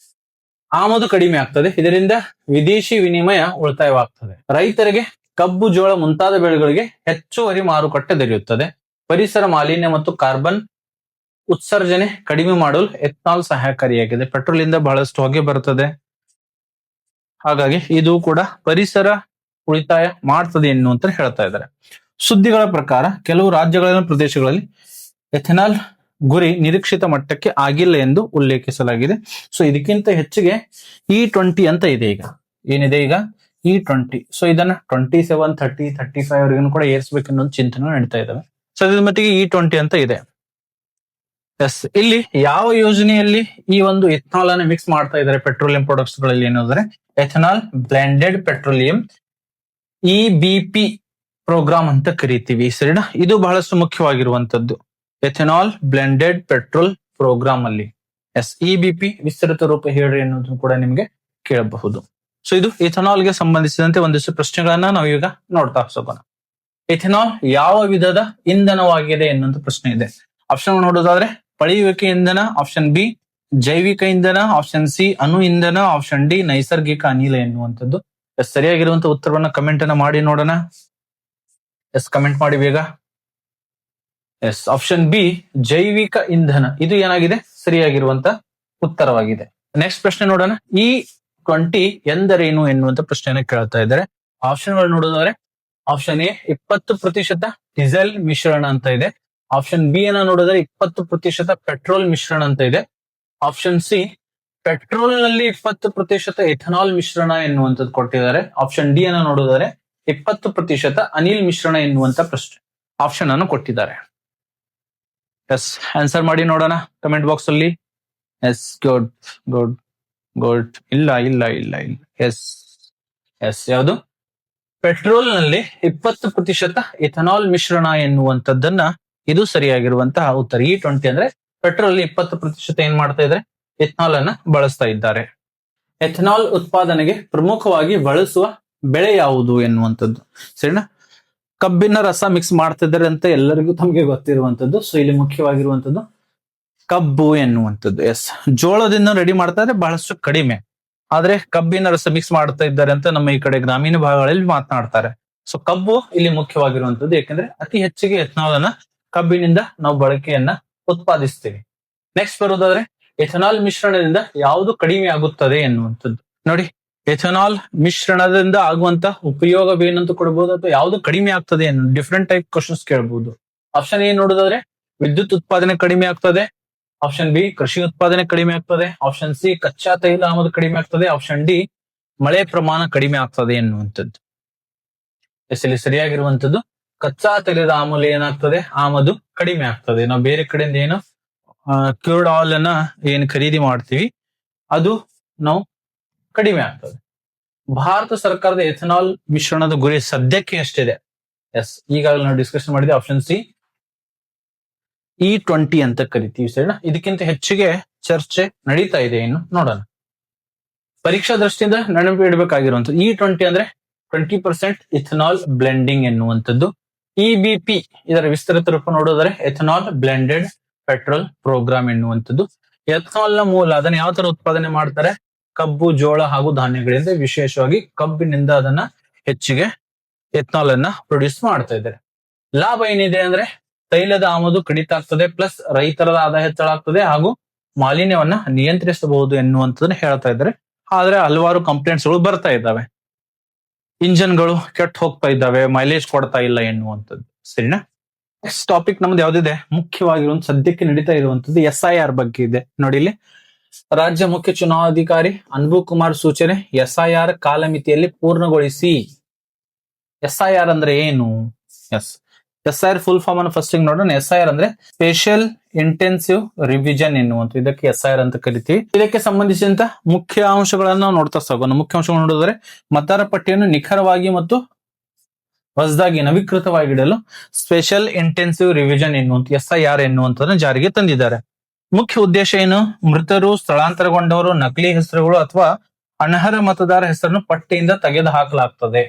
ಆಮದು ಕಡಿಮೆ ಆಗ್ತದೆ. ಇದರಿಂದ ವಿದೇಶಿ ವಿನಿಮಯ ಉಳಿತಾಯವಾಗ್ತದೆ. ರೈತರಿಗೆ ಕಬ್ಬು, ಜೋಳ ಮುಂತಾದ ಬೆಳೆಗಳಿಗೆ ಹೆಚ್ಚುವರಿ ಮಾರುಕಟ್ಟೆ ದೊರೆಯುತ್ತದೆ. ಪರಿಸರ ಮಾಲಿನ್ಯ ಮತ್ತು ಕಾರ್ಬನ್ ಉತ್ಸರ್ಜನೆ ಕಡಿಮೆ ಮಾಡಲು ಎಥನಾಲ್ ಸಹಾಯಕಾರಿಯಾಗಿದೆ. ಪೆಟ್ರೋಲ್ ಇಂದ ಬಹಳಷ್ಟು ಹೊಗೆ ಬರುತ್ತದೆ, ಹಾಗಾಗಿ ಇದು ಕೂಡ ಪರಿಸರ ಉಳಿತಾಯ ಮಾಡ್ತದೆ ಎನ್ನುವಂತ ಹೇಳ್ತಾ ಇದ್ದಾರೆ. ಸುದ್ದಿಗಳ ಪ್ರಕಾರ ಕೆಲವು ರಾಜ್ಯಗಳ ಪ್ರದೇಶಗಳಲ್ಲಿ ಎಥೆನಾಲ್ ಗುರಿ ನಿರೀಕ್ಷಿತ ಮಟ್ಟಕ್ಕೆ ಆಗಿಲ್ಲ ಎಂದು ಉಲ್ಲೇಖಿಸಲಾಗಿದೆ. ಸೊ ಇದಕ್ಕಿಂತ ಹೆಚ್ಚಿಗೆ E20 ಅಂತ ಇದೆ. ಈಗ ಏನಿದೆ, ಈಗ E20. ಸೊ ಇದನ್ನ 27, 30, 35 ವರೆಗೂ ಕೂಡ ಏರಿಸಬೇಕು ಅನ್ನೋ ಚಿಂತನೆ ನಡೀತಾ ಇದಾವೆ. ಸೊ ಇದ್ರ ಮಟ್ಟಿಗೆ E20 ಅಂತ ಇದೆ. ಎಸ್, ಇಲ್ಲಿ ಯಾವ ಯೋಜನೆಯಲ್ಲಿ ಈ ಒಂದು ಎಥನಾಲ್ ಅನ್ನು ಮಿಕ್ಸ್ ಮಾಡ್ತಾ ಇದ್ದಾರೆ ಪೆಟ್ರೋಲಿಯಂ ಪ್ರಾಡಕ್ಟ್ಸ್ ಗಳಲ್ಲಿ ಏನಂದ್ರೆ ethanol blended petroleum, EBP programme ಅಂತ ಕರಿತೀವಿ. ಸರಿನಾ? ಇದು ಬಹಳಷ್ಟು ಮುಖ್ಯವಾಗಿರುವಂತದ್ದು. ಎಥೆನಾಲ್ ಬ್ಲೆಂಡೆಡ್ ಪೆಟ್ರೋಲ್ ಪ್ರೋಗ್ರಾಮ್ ಅಲ್ಲಿ EBP ವಿಸ್ತೃತ ರೂಪ ಹೇಳ್ರಿ ಅನ್ನೋದನ್ನು ಕೂಡ ನಿಮ್ಗೆ ಕೇಳಬಹುದು. ಸೊ ಇದು ಎಥೆನಾಲ್ ಗೆ ಸಂಬಂಧಿಸಿದಂತೆ ಒಂದಿಷ್ಟು ಪ್ರಶ್ನೆಗಳನ್ನ ನಾವು ಈಗ ನೋಡ್ತಾ ಹೋಗೋಣ. ಎಥೆನಾಲ್ ಯಾವ ವಿಧದ ಇಂಧನವಾಗಿದೆ ಎನ್ನುವಂತ ಪ್ರಶ್ನೆ ಇದೆ. ಆಪ್ಷನ್ ನೋಡೋದಾದ್ರೆ ಪಳೆಯುವಿಕೆ ಇಂಧನ, ಆಪ್ಷನ್ ಬಿ ಜೈವಿಕ ಇಂಧನ, ಆಪ್ಷನ್ ಸಿ ಅಣು ಇಂಧನ, ಆಪ್ಷನ್ ಡಿ ನೈಸರ್ಗಿಕ ಅನಿಲ ಎನ್ನುವಂಥದ್ದು. ಸರಿಯಾಗಿರುವಂತ ಉತ್ತರವನ್ನ ಕಮೆಂಟ್ ಅನ್ನ ಮಾಡಿ ನೋಡೋಣ. ಕಮೆಂಟ್ ಮಾಡಿ ಬೇಗ. ಆಪ್ಷನ್ ಬಿ ಜೈವಿಕ ಇಂಧನ ಇದು ಏನಾಗಿದೆ, ಸರಿಯಾಗಿರುವಂತ ಉತ್ತರವಾಗಿದೆ. ನೆಕ್ಸ್ಟ್ ಪ್ರಶ್ನೆ ನೋಡೋಣ. E20 ಎಂದರೇನು ಎನ್ನುವಂತ ಪ್ರಶ್ನೆಯನ್ನ ಕೇಳ್ತಾ ಇದ್ದಾರೆ. ಆಪ್ಷನ್ ಗಳು ನೋಡೋದಾದ್ರೆ ಆಪ್ಷನ್ ಎ 20% ಡೀಸೆಲ್ ಮಿಶ್ರಣ ಅಂತ ಇದೆ. ಆಪ್ಷನ್ ಬಿ ಅನ್ನ ನೋಡಿದ್ರೆ 20% ಪೆಟ್ರೋಲ್ ಮಿಶ್ರಣ ಅಂತ ಇದೆ. ಆಪ್ಷನ್ ಸಿ ಪೆಟ್ರೋಲ್ ನಲ್ಲಿ 20% ಎಥನಾಲ್ ಮಿಶ್ರಣ ಎನ್ನುವಂಥದ್ದು ಕೊಟ್ಟಿದ್ದಾರೆ. ಆಪ್ಷನ್ ಡಿ ಅನ್ನ ನೋಡಿದರೆ 20% ಅನಿಲ್ ಮಿಶ್ರಣ ಎನ್ನುವಂತ ಪ್ರಶ್ನೆ ಆಪ್ಷನ್ ಅನ್ನು ಕೊಟ್ಟಿದ್ದಾರೆ. ಆನ್ಸರ್ ಮಾಡಿ ನೋಡೋಣ ಕಮೆಂಟ್ ಬಾಕ್ಸ್ ಅಲ್ಲಿ. Good good good. ಇಲ್ಲ ಇಲ್ಲ ಇಲ್ಲ ಇಲ್ಲ. ಯಾವುದು? ಪೆಟ್ರೋಲ್ ನಲ್ಲಿ 20% ಎಥನಾಲ್ ಮಿಶ್ರಣ ಎನ್ನುವಂಥದ್ದನ್ನ ಇದು ಸರಿಯಾಗಿರುವಂತಹ ಉತ್ತರ. E20 ಅಂದ್ರೆ ಪೆಟ್ರೋಲ್ 20% ಏನ್ ಮಾಡ್ತಾ ಇದ್ರೆ ಎಥನಾಲ್ ಅನ್ನ ಬಳಸ್ತಾ ಇದ್ದಾರೆ. ಎಥನಾಲ್ ಉತ್ಪಾದನೆಗೆ ಪ್ರಮುಖವಾಗಿ ಬಳಸುವ ಬೆಳೆ ಯಾವುದು ಎನ್ನುವಂಥದ್ದು. ಸರಿನಾ? ಕಬ್ಬಿನ ರಸ ಮಿಕ್ಸ್ ಮಾಡ್ತಿದ್ದಾರೆ ಅಂತ ಎಲ್ಲರಿಗೂ ತಮಗೆ ಗೊತ್ತಿರುವಂತದ್ದು. ಸೊ ಇಲ್ಲಿ ಮುಖ್ಯವಾಗಿರುವಂತದ್ದು ಕಬ್ಬು ಎನ್ನುವಂಥದ್ದು. ಜೋಳದಿಂದ ರೆಡಿ ಮಾಡ್ತಾ ಇದ್ರೆ ಬಹಳಷ್ಟು ಕಡಿಮೆ, ಆದ್ರೆ ಕಬ್ಬಿನ ರಸ ಮಿಕ್ಸ್ ಮಾಡ್ತಾ ಇದ್ದಾರೆ ಅಂತ ನಮ್ಮ ಈ ಕಡೆ ಗ್ರಾಮೀಣ ಭಾಗಗಳಲ್ಲಿ ಮಾತನಾಡ್ತಾರೆ. ಸೊ ಕಬ್ಬು ಇಲ್ಲಿ ಮುಖ್ಯವಾಗಿರುವಂತದ್ದು, ಯಾಕಂದ್ರೆ ಅತಿ ಹೆಚ್ಚಿಗೆ ಎಥನಾಲ್ ಅನ್ನ ಕಬ್ಬಿನಿಂದ ನಾವು ಬಳಕೆಯನ್ನ ಉತ್ಪಾದಿಸ್ತೀವಿ. ನೆಕ್ಸ್ಟ್ ಬರೋದಾದ್ರೆ ಎಥನಾಲ್ ಮಿಶ್ರಣದಿಂದ ಯಾವುದು ಕಡಿಮೆ ಆಗುತ್ತದೆ ಎನ್ನುವಂಥದ್ದು. ನೋಡಿ, ಎಥನಾಲ್ ಮಿಶ್ರಣದಿಂದ ಆಗುವಂತ ಉಪಯೋಗವೇನಂತ ಕೊಡಬಹುದು ಅಥವಾ ಯಾವುದು ಕಡಿಮೆ ಆಗ್ತದೆ ಏನು ಡಿಫ್ರೆಂಟ್ ಟೈಪ್ ಕ್ವಶನ್ಸ್ ಕೇಳಬಹುದು. ಆಪ್ಷನ್ ಎ ನೋಡೋದಾದ್ರೆ ವಿದ್ಯುತ್ ಉತ್ಪಾದನೆ ಕಡಿಮೆ ಆಗ್ತದೆ. ಆಪ್ಷನ್ ಬಿ ಕೃಷಿ ಉತ್ಪಾದನೆ ಕಡಿಮೆ ಆಗ್ತದೆ. ಆಪ್ಷನ್ ಸಿ ಕಚ್ಚಾ ತೈಲ ಆಮದು ಕಡಿಮೆ ಆಗ್ತದೆ. ಆಪ್ಷನ್ ಡಿ ಮಳೆ ಪ್ರಮಾಣ ಕಡಿಮೆ ಆಗ್ತದೆ ಎನ್ನುವಂಥದ್ದು. ಇಲ್ಲಿ ಸರಿಯಾಗಿರುವಂತದ್ದು ಕಚ್ಚಾ ತೈಲದ ಆಮದು ಕಡಿಮೆ ಆಗ್ತದೆ. ನಾವು ಬೇರೆ ಕಡೆಯಿಂದ ಏನು ಕ್ಯೂರ್ಡ್ ಆಯಿಲ್ ಅನ್ನ ಏನು ಖರೀದಿ ಮಾಡ್ತೀವಿ ಅದು ನಾವು ಕಡಿಮೆ ಆಗ್ತದೆ. ಭಾರತ ಸರ್ಕಾರದ ಎಥನಾಲ್ ಮಿಶ್ರಣದ ಗುರಿ ಸದ್ಯಕ್ಕೆ ಎಷ್ಟಿದೆ? ಈಗಾಗಲೇ ನಾವು ಡಿಸ್ಕಷನ್ ಮಾಡಿದ್ವಿ. ಆಪ್ಷನ್ ಸಿ E20 ಅಂತ ಕರಿತೀವಿ. ಸರಿನಾ? ಇದಕ್ಕಿಂತ ಹೆಚ್ಚಿಗೆ ಚರ್ಚೆ ನಡೀತಾ ಇದೆ, ಇನ್ನು ನೋಡೋಣ. ಪರೀಕ್ಷಾ ದೃಷ್ಟಿಯಿಂದ ನೆನಪಿಡಬೇಕಾಗಿರುವಂತದ್ದು E20 ಅಂದ್ರೆ 20% ಇಥನಾಲ್ ಬ್ಲೆಂಡಿಂಗ್ ಎನ್ನುವಂಥದ್ದು. EBP ಇದರ ವಿಸ್ತೃತ ರೂಪ ನೋಡೋದಾದ್ರೆ ಎಥನಾಲ್ ಬ್ಲೆಂಡೆಡ್ ಪೆಟ್ರೋಲ್ ಪ್ರೋಗ್ರಾಮ್ ಎನ್ನುವಂಥದ್ದು. ಎಥನಾಲ್ ನ ಮೂಲ ಅದನ್ನ ಯಾವ ತರ ಉತ್ಪಾದನೆ ಮಾಡ್ತಾರೆ? ಕಬ್ಬು, ಜೋಳ ಹಾಗೂ ಧಾನ್ಯಗಳಿಂದ, ವಿಶೇಷವಾಗಿ ಕಬ್ಬಿನಿಂದ ಅದನ್ನ ಹೆಚ್ಚಿಗೆ ಎಥನಾಲ್ ಅನ್ನ ಪ್ರೊಡ್ಯೂಸ್ ಮಾಡ್ತಾ ಇದ್ದಾರೆ. ಲಾಭ ಏನಿದೆ ಅಂದ್ರೆ ತೈಲದ ಆಮದು ಕಡಿತ ಆಗ್ತದೆ, ಪ್ಲಸ್ ರೈತರ ಆದಾಯ ಹೆಚ್ಚಳಾಗ್ತದೆ ಹಾಗೂ ಮಾಲಿನ್ಯವನ್ನ ನಿಯಂತ್ರಿಸಬಹುದು ಎನ್ನುವಂಥದ್ದನ್ನ ಹೇಳ್ತಾ ಇದ್ದಾರೆ. ಆದ್ರೆ ಹಲವಾರು ಕಂಪ್ಲೇಂಟ್ಸ್ ಗಳು ಬರ್ತಾ ಇದ್ದಾವೆ. ಇಂಜನ್ಗಳು ಕೆಟ್ಟು ಹೋಗ್ತಾ ಇದ್ದಾವೆ, ಮೈಲೇಜ್ ಕೊಡ್ತಾ ಇಲ್ಲ ಎನ್ನುವಂಥದ್ದು. ಸರಿನಾ? ನೆಕ್ಸ್ಟ್ ಟಾಪಿಕ್ ನಮ್ದು ಯಾವ್ದಿದೆ, ಮುಖ್ಯವಾಗಿರುವಂತ ಸದ್ಯಕ್ಕೆ ನಡೀತಾ ಇರುವಂತದ್ದು SIR ಬಗ್ಗೆ ಇದೆ. ನೋಡಿ, ಇಲ್ಲಿ ರಾಜ್ಯ ಮುಖ್ಯ ಚುನಾವಣಾಧಿಕಾರಿ ಅನ್ಬು ಕುಮಾರ್ ಸೂಚನೆ SIR ಕಾಲಮಿತಿಯಲ್ಲಿ ಪೂರ್ಣಗೊಳಿಸಿ. SIR ಅಂದ್ರೆ ಏನು? SIR ಫುಲ್ ಫಾರ್ಮ್ ಅನ್ನು ಫಸ್ಟ್ ನೋಡೋಣ. SIR ಅಂದ್ರೆ ಸ್ಪೆಷಲ್ ಇಂಟೆನ್ಸಿವ್ ರಿವಿಷನ್ ಎನ್ನುವಂತ, ಇದಕ್ಕೆ SIR ಅಂತ ಕರಿತೀವಿ. ಇದಕ್ಕೆ ಸಂಬಂಧಿಸಿದಂತ ಮುಖ್ಯ ಅಂಶಗಳನ್ನ ನಾವು ನೋಡ್ತಾ ಸಾಗೋಣ. ಮುಖ್ಯ ಅಂಶಗಳು ನೋಡಿದ್ರೆ ಮತದಾರ ಪಟ್ಟಿಯನ್ನು ನಿಖರವಾಗಿ ಮತ್ತು ಹೊಸದಾಗಿ ನವೀಕೃತವಾಗಿಡಲು ಸ್ಪೆಷಲ್ ಇಂಟೆನ್ಸಿವ್ ರಿವಿಷನ್ ಎನ್ನುವಂತ SIR ಎನ್ನುವಂತದನ್ನ ಜಾರಿಗೆ ತಂದಿದ್ದಾರೆ. ಮುಖ್ಯ ಉದ್ದೇಶ ಏನು? ಮೃತರು, ಸ್ಥಳಾಂತರಗೊಂಡವರು, ನಕಲಿ ಹೆಸರುಗಳು ಅಥವಾ ಅನರ್ಹ ಮತದಾರ ಹೆಸರನ್ನು ಪಟ್ಟಿಯಿಂದ ತೆಗೆದು ಹಾಕಲಾಗ್ತದೆ.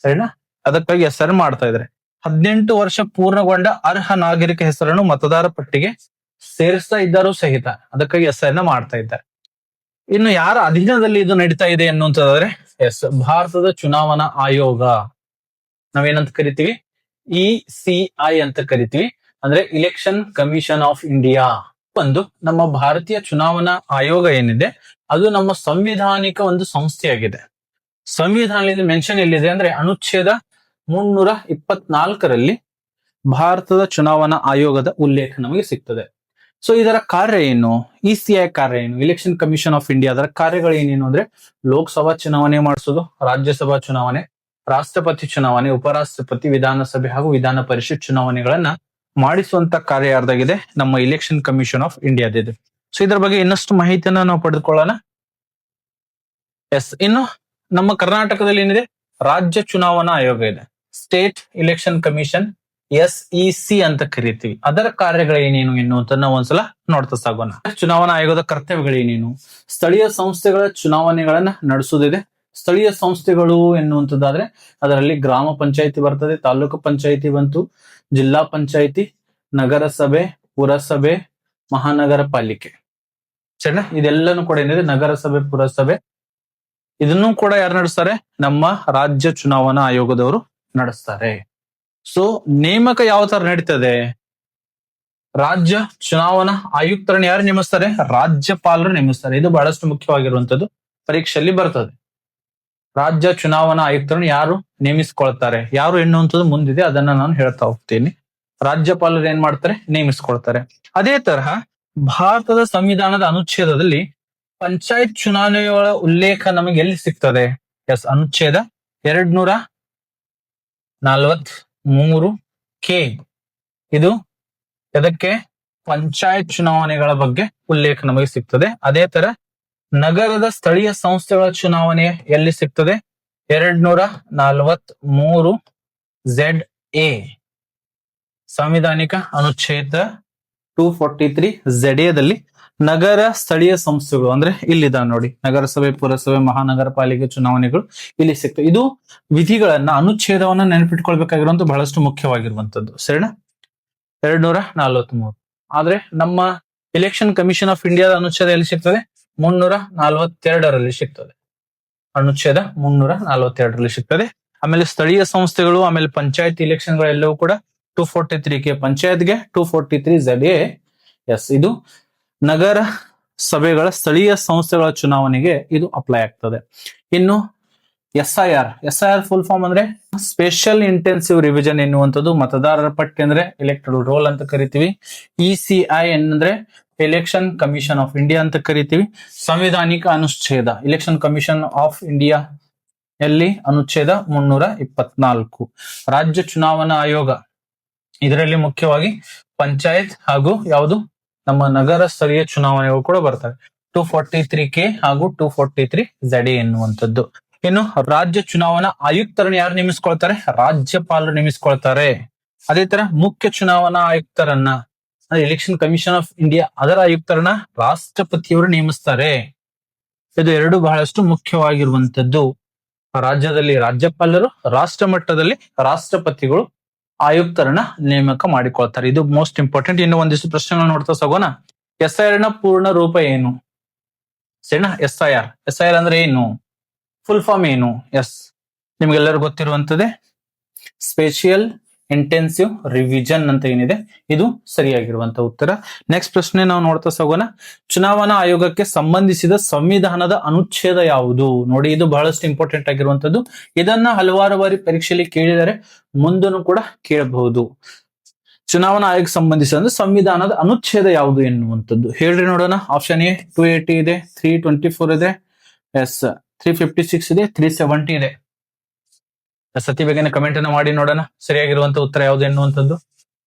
ಸರಿನಾ? ಅದಕ್ಕಾಗಿ SIR ಮಾಡ್ತಾ ಇದ್ದಾರೆ. 18 ವರ್ಷ ಪೂರ್ಣಗೊಂಡ ಅರ್ಹ ನಾಗರಿಕ ಹೆಸರನ್ನು ಮತದಾರ ಪಟ್ಟಿಗೆ ಸೇರಿಸ್ತಾ ಇದ್ದಾರೂ ಸಹಿತ ಅದಕ್ಕಾಗಿ SIR ನ ಮಾಡ್ತಾ ಇದ್ದಾರೆ. ಇನ್ನು ಯಾರ ಅಧೀನದಲ್ಲಿ ಇದು ನಡೀತಾ ಇದೆ ಅನ್ನುವಂಥದ್ದಾದ್ರೆ ಎಸ್, ಭಾರತದ ಚುನಾವಣಾ ಆಯೋಗ, ನಾವೇನಂತ ಕರಿತೀವಿ, ECI ಅಂತ ಕರಿತೀವಿ, ಅಂದ್ರೆ ಇಲೆಕ್ಷನ್ ಕಮಿಷನ್ ಆಫ್ ಇಂಡಿಯಾ. ಒಂದು ನಮ್ಮ ಭಾರತೀಯ ಚುನಾವಣಾ ಆಯೋಗ ಏನಿದೆ ಅದು ನಮ್ಮ ಸಂವಿಧಾನಿಕ ಒಂದು ಸಂಸ್ಥೆಯಾಗಿದೆ. ಸಂವಿಧಾನದಲ್ಲಿ ಮೆನ್ಷನ್ ಎಲ್ಲಿದೆ ಅಂದ್ರೆ ಅನುಚ್ಛೇದ 324ರಲ್ಲಿ ಭಾರತದ ಚುನಾವಣಾ ಆಯೋಗದ ಉಲ್ಲೇಖ ನಮಗೆ ಸಿಗ್ತದೆ. ಸೊ ಇದರ ಕಾರ್ಯ ಏನು, ECI ಕಾರ್ಯ ಏನು, ಇಲೆಕ್ಷನ್ ಕಮಿಷನ್ ಆಫ್ ಇಂಡಿಯಾ, ಅದರ ಕಾರ್ಯಗಳು ಏನೇನು ಅಂದ್ರೆ ಲೋಕಸಭಾ ಚುನಾವಣೆ ಮಾಡಿಸೋದು, ರಾಜ್ಯಸಭಾ ಚುನಾವಣೆ, ರಾಷ್ಟ್ರಪತಿ ಚುನಾವಣೆ, ಉಪರಾಷ್ಟ್ರಪತಿ, ವಿಧಾನಸಭೆ ಹಾಗೂ ವಿಧಾನ ಪರಿಷತ್ ಚುನಾವಣೆಗಳನ್ನ ಮಾಡಿಸುವಂತ ಕಾರ್ಯ ಯಾರ್ದಾಗಿದೆ, ನಮ್ಮ ಇಲೆಕ್ಷನ್ ಕಮಿಷನ್ ಆಫ್ ಇಂಡಿಯಾದಿದೆ. ಸೊ ಇದರ ಬಗ್ಗೆ ಇನ್ನಷ್ಟು ಮಾಹಿತಿಯನ್ನ ನಾವು ಪಡೆದುಕೊಳ್ಳೋಣ. ಎಸ್, ಇನ್ನು ನಮ್ಮ ಕರ್ನಾಟಕದಲ್ಲಿ ಏನಿದೆ, ರಾಜ್ಯ ಚುನಾವಣಾ ಆಯೋಗ ಇದೆ, ಸ್ಟೇಟ್ ಇಲೆಕ್ಷನ್ ಕಮಿಷನ್, SEC ಅಂತ ಕರಿತೀವಿ. ಅದರ ಕಾರ್ಯಗಳೇನೇನು ಎನ್ನುವಂತ ನಾವು ಒಂದ್ಸಲ ನೋಡ್ತಾ ಸಾಗೋಣ. ಚುನಾವಣಾ ಆಯೋಗದ ಕರ್ತವ್ಯಗಳೇನೇನು, ಸ್ಥಳೀಯ ಸಂಸ್ಥೆಗಳ ಚುನಾವಣೆಗಳನ್ನ ನಡೆಸುವುದಿದೆ. ಸ್ಥಳೀಯ ಸಂಸ್ಥೆಗಳು ಎನ್ನುವಂಥದ್ದಾದ್ರೆ ಅದರಲ್ಲಿ ಗ್ರಾಮ ಪಂಚಾಯಿತಿ ಬರ್ತದೆ, ತಾಲೂಕು ಪಂಚಾಯಿತಿ ಬಂತು, ಜಿಲ್ಲಾ ಪಂಚಾಯಿತಿ, ನಗರಸಭೆ, ಪುರಸಭೆ, ಮಹಾನಗರ ಪಾಲಿಕೆ. ಸರಿನಾ? ಇದೆಲ್ಲನೂ ಕೂಡ ಏನಿದೆ, ನಗರಸಭೆ, ಪುರಸಭೆ, ಇದನ್ನು ಕೂಡ ಯಾರು ನಡೆಸ್ತಾರೆ, ನಮ್ಮ ರಾಜ್ಯ ಚುನಾವಣಾ ಆಯೋಗದವರು ನಡೆಸ್ತಾರೆ. ಸೊ ನೇಮಕ ಯಾವ ತರ ನಡೀತದೆ, ರಾಜ್ಯ ಚುನಾವಣಾ ಆಯುಕ್ತರನ್ನ ಯಾರು ನೇಮಿಸ್ತಾರೆ, ರಾಜ್ಯಪಾಲರು ನೇಮಿಸ್ತಾರೆ. ಇದು ಬಹಳಷ್ಟು ಮುಖ್ಯವಾಗಿರುವಂತದ್ದು, ಪರೀಕ್ಷೆಯಲ್ಲಿ ಬರ್ತದೆ. ರಾಜ್ಯ ಚುನಾವಣಾ ಆಯುಕ್ತರನ್ನು ಯಾರು ನೇಮಿಸಿಕೊಳ್ತಾರೆ, ಯಾರು ಎನ್ನುವಂಥದ್ದು ಮುಂದಿದೆ, ಅದನ್ನ ನಾನು ಹೇಳ್ತಾ ಹೋಗ್ತೀನಿ. ರಾಜ್ಯಪಾಲರು ಏನ್ ಮಾಡ್ತಾರೆ, ನೇಮಿಸಿಕೊಳ್ತಾರೆ. ಅದೇ ತರಹ ಭಾರತದ ಸಂವಿಧಾನದ ಅನುಚ್ಛೇದದಲ್ಲಿ ಪಂಚಾಯತ್ ಚುನಾವಣೆಗಳ ಉಲ್ಲೇಖ ನಮಗೆ ಎಲ್ಲಿ ಸಿಗ್ತದೆ, ಎಸ್, ಅನುಚ್ಛೇದ 243K. ಇದು ಇದಕ್ಕೆ ಪಂಚಾಯತ್ ಚುನಾವಣೆಗಳ ಬಗ್ಗೆ ಉಲ್ಲೇಖ ನಮಗೆ ಸಿಗ್ತದೆ. ಅದೇ ತರ ನಗರದ ಸ್ಥಳೀಯ ಸಂಸ್ಥೆಗಳ ಚುನಾವಣೆ ಎಲ್ಲಿ ಸಿಗ್ತದೆ, 243ZA, ಸಾಂವಿಧಾನಿಕ ಅನುಚ್ಛೇದ 243ZA ನಗರ ಸ್ಥಳೀಯ ಸಂಸ್ಥೆಗಳು ಅಂದ್ರೆ ಇಲ್ಲಿದ ನೋಡಿ, ನಗರಸಭೆ, ಪುರಸಭೆ, ಮಹಾನಗರ ಪಾಲಿಕೆ ಚುನಾವಣೆಗಳು ಇಲ್ಲಿ ಸಿಗ್ತವೆ. ಇದು ವಿಧಿಗಳನ್ನ, ಅನುಚ್ಛೇದವನ್ನ ನೆನಪಿಟ್ಕೊಳ್ಬೇಕಾಗಿರುವಂತ ಬಹಳಷ್ಟು ಮುಖ್ಯವಾಗಿರುವಂತದ್ದು. ಸರಿನಾ? 243. ಆದ್ರೆ ನಮ್ಮ ಇಲೆಕ್ಷನ್ ಕಮಿಷನ್ ಆಫ್ ಇಂಡಿಯಾದ ಅನುಚ್ಛೇದ ಎಲ್ಲಿ ಸಿಗ್ತದೆ, 342ರಲ್ಲಿ ಸಿಗ್ತದೆ. ಅನುಚ್ಛೇದ 342ರಲ್ಲಿ ಸಿಗ್ತದೆ. ಆಮೇಲೆ ಸ್ಥಳೀಯ ಸಂಸ್ಥೆಗಳು, ಆಮೇಲೆ ಪಂಚಾಯತ್ ಇಲೆಕ್ಷನ್ಗಳು ಎಲ್ಲವೂ ಕೂಡ 243K ಪಂಚಾಯತ್ಗೆ, 243ZA. ಎಸ್, ಇದು ನಗರ ಸಭೆಗಳ ಸ್ಥಳೀಯ ಸಂಸ್ಥೆಗಳ ಚುನಾವಣೆಗೆ ಇದು ಅಪ್ಲೈ ಆಗ್ತದೆ. ಇನ್ನು SIR ಫುಲ್ ಫಾರ್ಮ್ ಅಂದ್ರೆ ಸ್ಪೆಷಲ್ ಇಂಟೆನ್ಸಿವ್ ರಿವಿಷನ್ ಎನ್ನುವಂಥದ್ದು, ಮತದಾರರ ಪಟ್ಟಿ ಅಂದ್ರೆ ಎಲೆಕ್ಟ್ರಲ್ ರೋಲ್ ಅಂತ ಕರಿತೀವಿ. ECI ಅಂದ್ರೆ ಎಲೆಕ್ಷನ್ ಕಮಿಷನ್ ಆಫ್ ಇಂಡಿಯಾ ಅಂತ ಕರಿತೀವಿ. ಸಂವಿಧಾನಿಕ ಅನುಚ್ಛೇದ ಇಲೆಕ್ಷನ್ ಕಮಿಷನ್ ಆಫ್ ಇಂಡಿಯಾ ಎಲ್ಲಿ, ಅನುಚ್ಛೇದ 324. ರಾಜ್ಯ ಚುನಾವಣಾ ಆಯೋಗ, ಇದರಲ್ಲಿ ಮುಖ್ಯವಾಗಿ ಪಂಚಾಯತ್ ಹಾಗೂ ಯಾವುದು ನಮ್ಮ ನಗರ ಸ್ಥಳೀಯ ಚುನಾವಣೆಗಳು ಕೂಡ ಬರ್ತವೆ. 243K ಹಾಗೂ 243ZA ಎನ್ನುವಂಥದ್ದು. ಇನ್ನು ರಾಜ್ಯ ಚುನಾವಣಾ ಆಯುಕ್ತರನ್ನು ಯಾರು ನೇಮಿಸ್ಕೊಳ್ತಾರೆ, ರಾಜ್ಯಪಾಲರು ನೇಮಿಸ್ಕೊಳ್ತಾರೆ. ಅದೇ ತರ ಮುಖ್ಯ ಚುನಾವಣಾ ಆಯುಕ್ತರನ್ನ, ಎಲೆಕ್ಷನ್ ಕಮಿಷನ್ ಆಫ್ ಇಂಡಿಯಾ ಅದರ ಆಯುಕ್ತರನ್ನ ರಾಷ್ಟ್ರಪತಿಯವರು ನೇಮಿಸ್ತಾರೆ. ಇದು ಎರಡು ಬಹಳಷ್ಟು ಮುಖ್ಯವಾಗಿರುವಂತದ್ದು. ರಾಜ್ಯದಲ್ಲಿ ರಾಜ್ಯಪಾಲರು, ರಾಷ್ಟ್ರ ಮಟ್ಟದಲ್ಲಿ ರಾಷ್ಟ್ರಪತಿಗಳು ಆಯುಕ್ತರನ್ನ ನೇಮಕ ಮಾಡಿಕೊಳ್ತಾರೆ. ಇದು ಮೋಸ್ಟ್ ಇಂಪಾರ್ಟೆಂಟ್. ಇನ್ನು ಒಂದಿಷ್ಟು ಪ್ರಶ್ನೆಗಳು ನೋಡ್ತಾ ಸಾಗೋಣ. SIR ನ ಪೂರ್ಣ ರೂಪ ಏನು, ಸರಿನಾ? SIR ಅಂದ್ರೆ ಏನು, ಫುಲ್ ಫಾರ್ಮ್ ಏನು? ಎಸ್, ನಿಮ್ಗೆಲ್ಲರೂ ಗೊತ್ತಿರುವಂತದ್ದೇ, ಸ್ಪೆಷಲ್ ಇಂಟೆನ್ಸಿವ್ ರಿವಿಷನ್ ಅಂತ ಏನಿದೆ, ಇದು ಸರಿಯಾಗಿರುವಂತ ಉತ್ತರ. ನೆಕ್ಸ್ಟ್ ಪ್ರಶ್ನೆ ನಾವು ನೋಡ್ತಾ ಸಾಗೋಣ. ಚುನಾವಣಾ ಆಯೋಗಕ್ಕೆ ಸಂಬಂಧಿಸಿದ ಸಂವಿಧಾನದ ಅನುಚ್ಛೇದ ಯಾವುದು? ನೋಡಿ, ಇದು ಬಹಳಷ್ಟು ಇಂಪಾರ್ಟೆಂಟ್ ಆಗಿರುವಂತದ್ದು. ಇದನ್ನ ಹಲವಾರು ಬಾರಿ ಪರೀಕ್ಷೆಯಲ್ಲಿ ಕೇಳಿದರೆ, ಮುಂದೂ ಕೂಡ ಕೇಳಬಹುದು. ಚುನಾವಣಾ ಆಯೋಗಕ್ಕೆ ಸಂಬಂಧಿಸಿದ ಸಂವಿಧಾನದ ಅನುಚ್ಛೇದ ಯಾವುದು ಎನ್ನುವಂಥದ್ದು ಹೇಳ್ರಿ ನೋಡೋಣ. ಆಪ್ಷನ್ ಎ 280 ಇದೆ, 324 ಇದೆ, ಎಸ್ 356 ಇದೆ, 370 ಇದೆ. ಸತಿ ಬೇಗನೆ ಕಮೆಂಟ್ ಅನ್ನ ಮಾಡಿ ನೋಡೋಣ, ಸರಿಯಾಗಿರುವಂತ ಉತ್ತರ ಯಾವುದು ಎನ್ನುವಂಥದ್ದು.